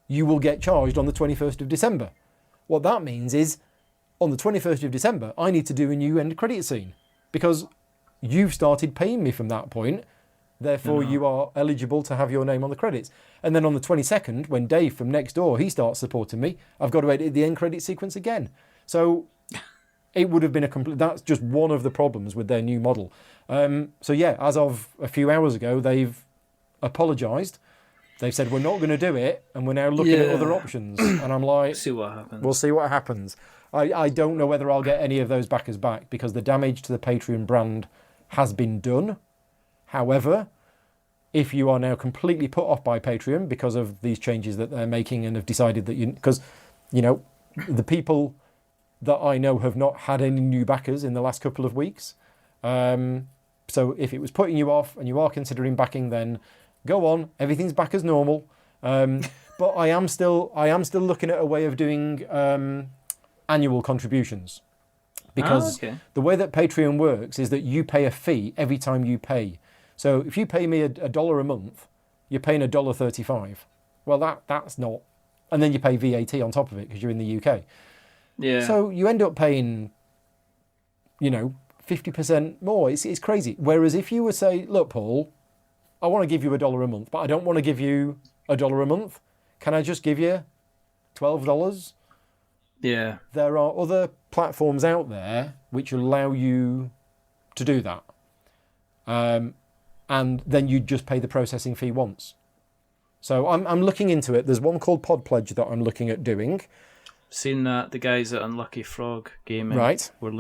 you will get charged on the 21st of December. What that means is, on the 21st of December, I need to do a new end credit scene because you've started paying me from that point. Therefore, you are eligible to have your name on the credits. And then on the 22nd, when Dave from next door, he starts supporting me, I've got to edit the end credit sequence again. So it would have been that's just one of the problems with their new model. So yeah, as of a few hours ago, they've apologised. They've said, we're not going to do it, and we're now looking at other options. And I'm like, see what happens. We'll see what happens. I don't know whether I'll get any of those backers back because the damage to the Patreon brand has been done. However, if you are now completely put off by Patreon because of these changes that they're making and have decided that because, the people that I know have not had any new backers in the last couple of weeks. So if it was putting you off and you are considering backing, then go on. Everything's back as normal. But I am still looking at a way of doing annual contributions because the way that Patreon works is that you pay a fee every time you pay. So if you pay me $1 a month, you're paying $1.35. Well, that's not, and then you pay VAT on top of it because you're in the UK. Yeah. So you end up paying, 50% more. It's crazy. Whereas if you would say, look, Paul, I want to give you $1 a month, but I don't want to give you $1 a month. Can I just give you $12? Yeah. There are other platforms out there which allow you to do that. And then you just pay the processing fee once. So I'm looking into it. There's one called Pod Pledge that I'm looking at doing. Seen that, the guys at Unlucky Frog Gaming. Right. We're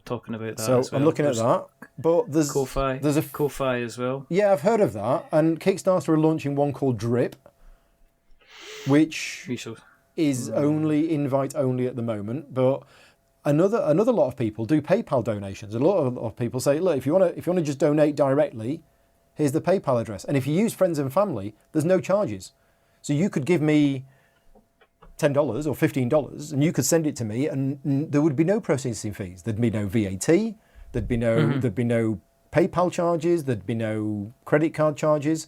talking about that. So as well. I'm looking at that. But there's Ko-Fi. There's Ko-Fi as well. Yeah, I've heard of that. And Kickstarter are launching one called Drip, which is only invite only at the moment. But another lot of people do PayPal donations. A lot of people say, look, if you want to just donate directly, here's the PayPal address. And if you use friends and family, there's no charges. So you could give me $10 or $15 and you could send it to me and there would be no processing fees. There'd be no VAT. There'd be no PayPal charges. There'd be no credit card charges.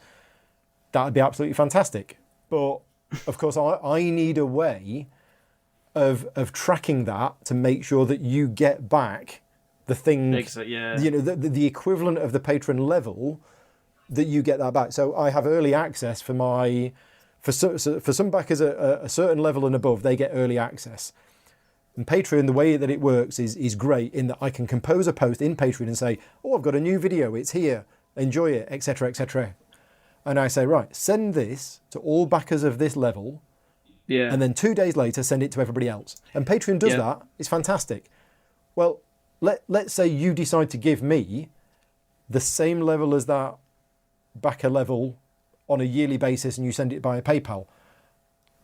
That would be absolutely fantastic. But of course, I need a way of tracking that to make sure that you get back the thing, the equivalent of the patron level, that you get that back. So I have early access for some backers at a certain level and above, they get early access. And Patreon, the way that it works is great in that I can compose a post in Patreon and say, oh, I've got a new video, it's here, enjoy it, etc., etc. And I say, right, send this to all backers of this level. Yeah. And then 2 days later, send it to everybody else. And Patreon does that. It's fantastic. Well, let's say you decide to give me the same level as that backer level on a yearly basis and you send it via PayPal.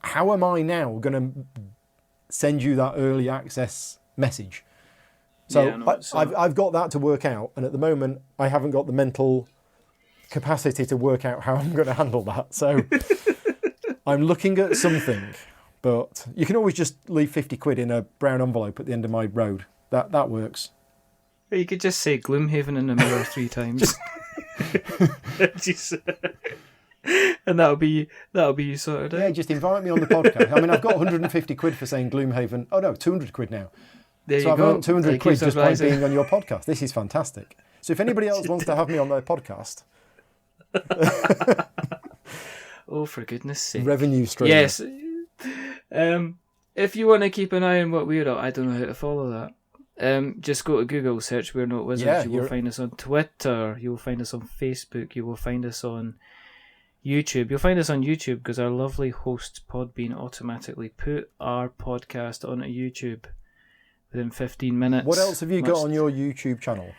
How am I now going to send you that early access message? So I've got that to work out. And at the moment, I haven't got the mental capacity to work out how I'm going to handle that. So I'm looking at something, but you can always just leave 50 quid in a brown envelope at the end of my road. That works. You could just say Gloomhaven in the mirror 3 times. And that'll be you sorted out. Yeah, just invite me on the podcast. I mean, I've got 150 quid for saying Gloomhaven. Oh no, 200 quid now. There So you I've go. earned 200 It quid keeps just on by rising. being on your podcast. This is fantastic. So if anybody else wants to have me on their podcast, Oh, for goodness sake. revenue stream. Yes. If you want to keep an eye on what we're up, I don't know how to follow that. Just go to Google, search We're Not Wizards. Yeah, you will find us on Twitter. You will find us on Facebook. You will find us on YouTube. You'll find us on YouTube because our lovely host Podbean automatically put our podcast onto YouTube within 15 minutes. What else have you got on your YouTube channel?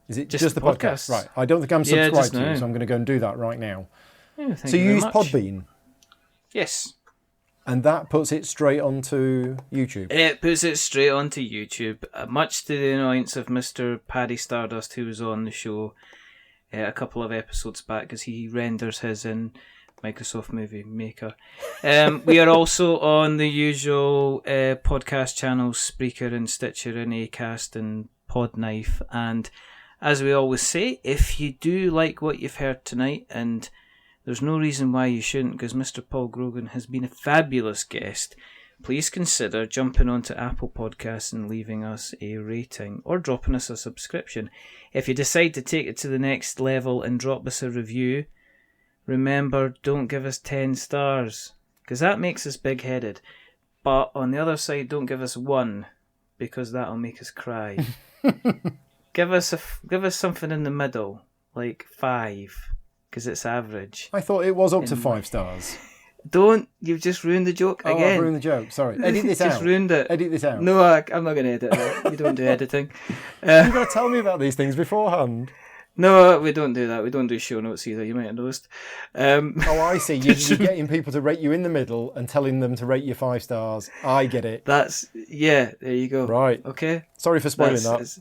Is it just the podcasts. podcast? Right. I don't think I'm Yeah, subscribed just to you, now. so I'm going to go and do that right now. Yeah, So you use Podbean, Yes. and that puts it straight onto YouTube. It puts it straight onto YouTube, much to the annoyance of Mr. Paddy Stardust, who was on the show a couple of episodes back, because he renders his in Microsoft Movie Maker. We are also on the usual podcast channels, Spreaker and Stitcher and Acast and Podknife. And as we always say, if you do like what you've heard tonight, and there's no reason why you shouldn't, because Mr. Paul Grogan has been a fabulous guest, please consider jumping onto Apple Podcasts and leaving us a rating or dropping us a subscription. If you decide to take it to the next level and drop us a review, remember, don't give us 10 stars, because that makes us big-headed. But on the other side, don't give us 1, because that'll make us cry. Give us something in the middle, like 5, because it's average. I thought it was up to 5 stars. Don't, you've just ruined the joke Oh, again. I've ruined the joke. Sorry. Edit this out. Just ruined it. Edit this out. No, I'm not going to edit it. We don't do editing. You've got to tell me about these things beforehand. No, we don't do that. We don't do show notes either. You might have noticed. Oh, I see. You're getting people to rate you in the middle and telling them to rate you 5 stars. I get it. Yeah, there you go. Right. Okay. Sorry for spoiling that.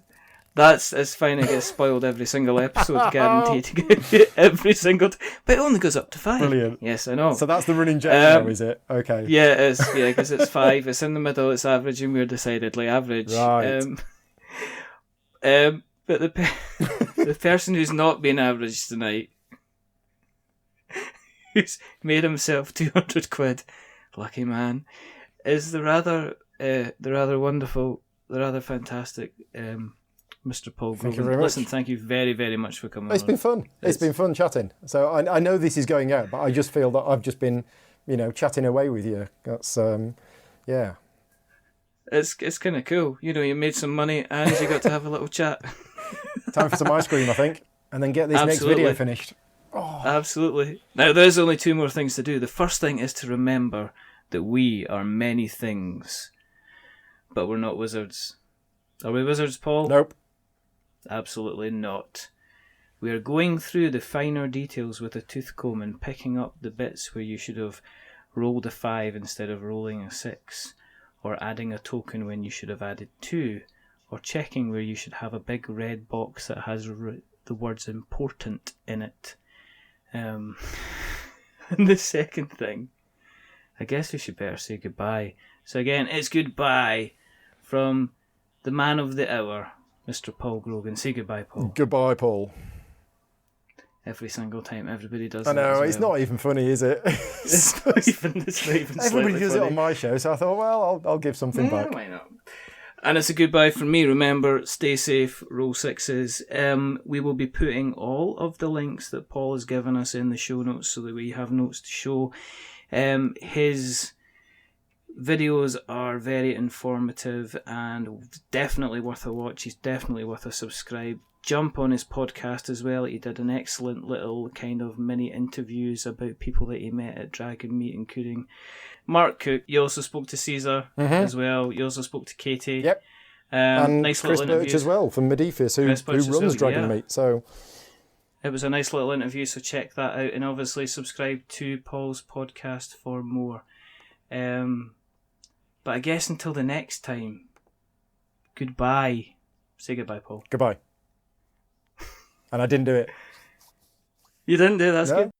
It's fine. It gets spoiled every single episode, guaranteed. Every single but it only goes up to 5. Brilliant. Yes, I know. So that's the running joke now, is it? Okay. Yeah, it is. Yeah, because it's 5. It's in the middle. It's average, and we're decidedly average. Right. But the person who's not been average tonight, who's made himself 200 quid, lucky man, is the rather wonderful, the rather fantastic Mr. Paul Grogan. Thank you very much. Listen, thank you very, very much for coming on. It's been fun. It's been fun chatting. So I know this is going out, but I just feel that I've just been, chatting away with you. That's, yeah. It's kind of cool. You made some money and you got to have a little chat. Time for some ice cream, I think, and then get this next video finished. Oh. Absolutely. Now, there's only 2 more things to do. The first thing is to remember that we are many things, but we're not wizards. Are we wizards, Paul? Nope. Absolutely not. We are going through the finer details with a tooth comb and picking up the bits where you should have rolled a 5 instead of rolling a 6, or adding a token when you should have added 2, or checking where you should have a big red box that has the words important in it. And the second thing, I guess we should better say goodbye. So again, it's goodbye from the man of the hour, Mr. Paul Grogan. Say goodbye, Paul. Goodbye, Paul. Every single time, everybody does. I know, that it's not even funny, is it? It's not even Everybody does funny. it on my show, so I thought, well, I'll give something back. Why not? And it's a goodbye from me. Remember, stay safe, roll 6s. We will be putting all of the links that Paul has given us in the show notes so that we have notes to show. His videos are very informative and definitely worth a watch. He's definitely worth a subscribe. Jump on his podcast as well. He did an excellent little kind of mini interviews about people that he met at Dragon Meet, including Mark Cook. You also spoke to Caesar as well. You also spoke to Katie. Yep. And nice Chris little interview Birch as well from Medifis, who runs Dragon Meet. So it was a nice little interview, so check that out. And obviously subscribe to Paul's podcast for more. But I guess until the next time, goodbye. Say goodbye, Paul. Goodbye. And I didn't do it. You didn't do it, that's No. good.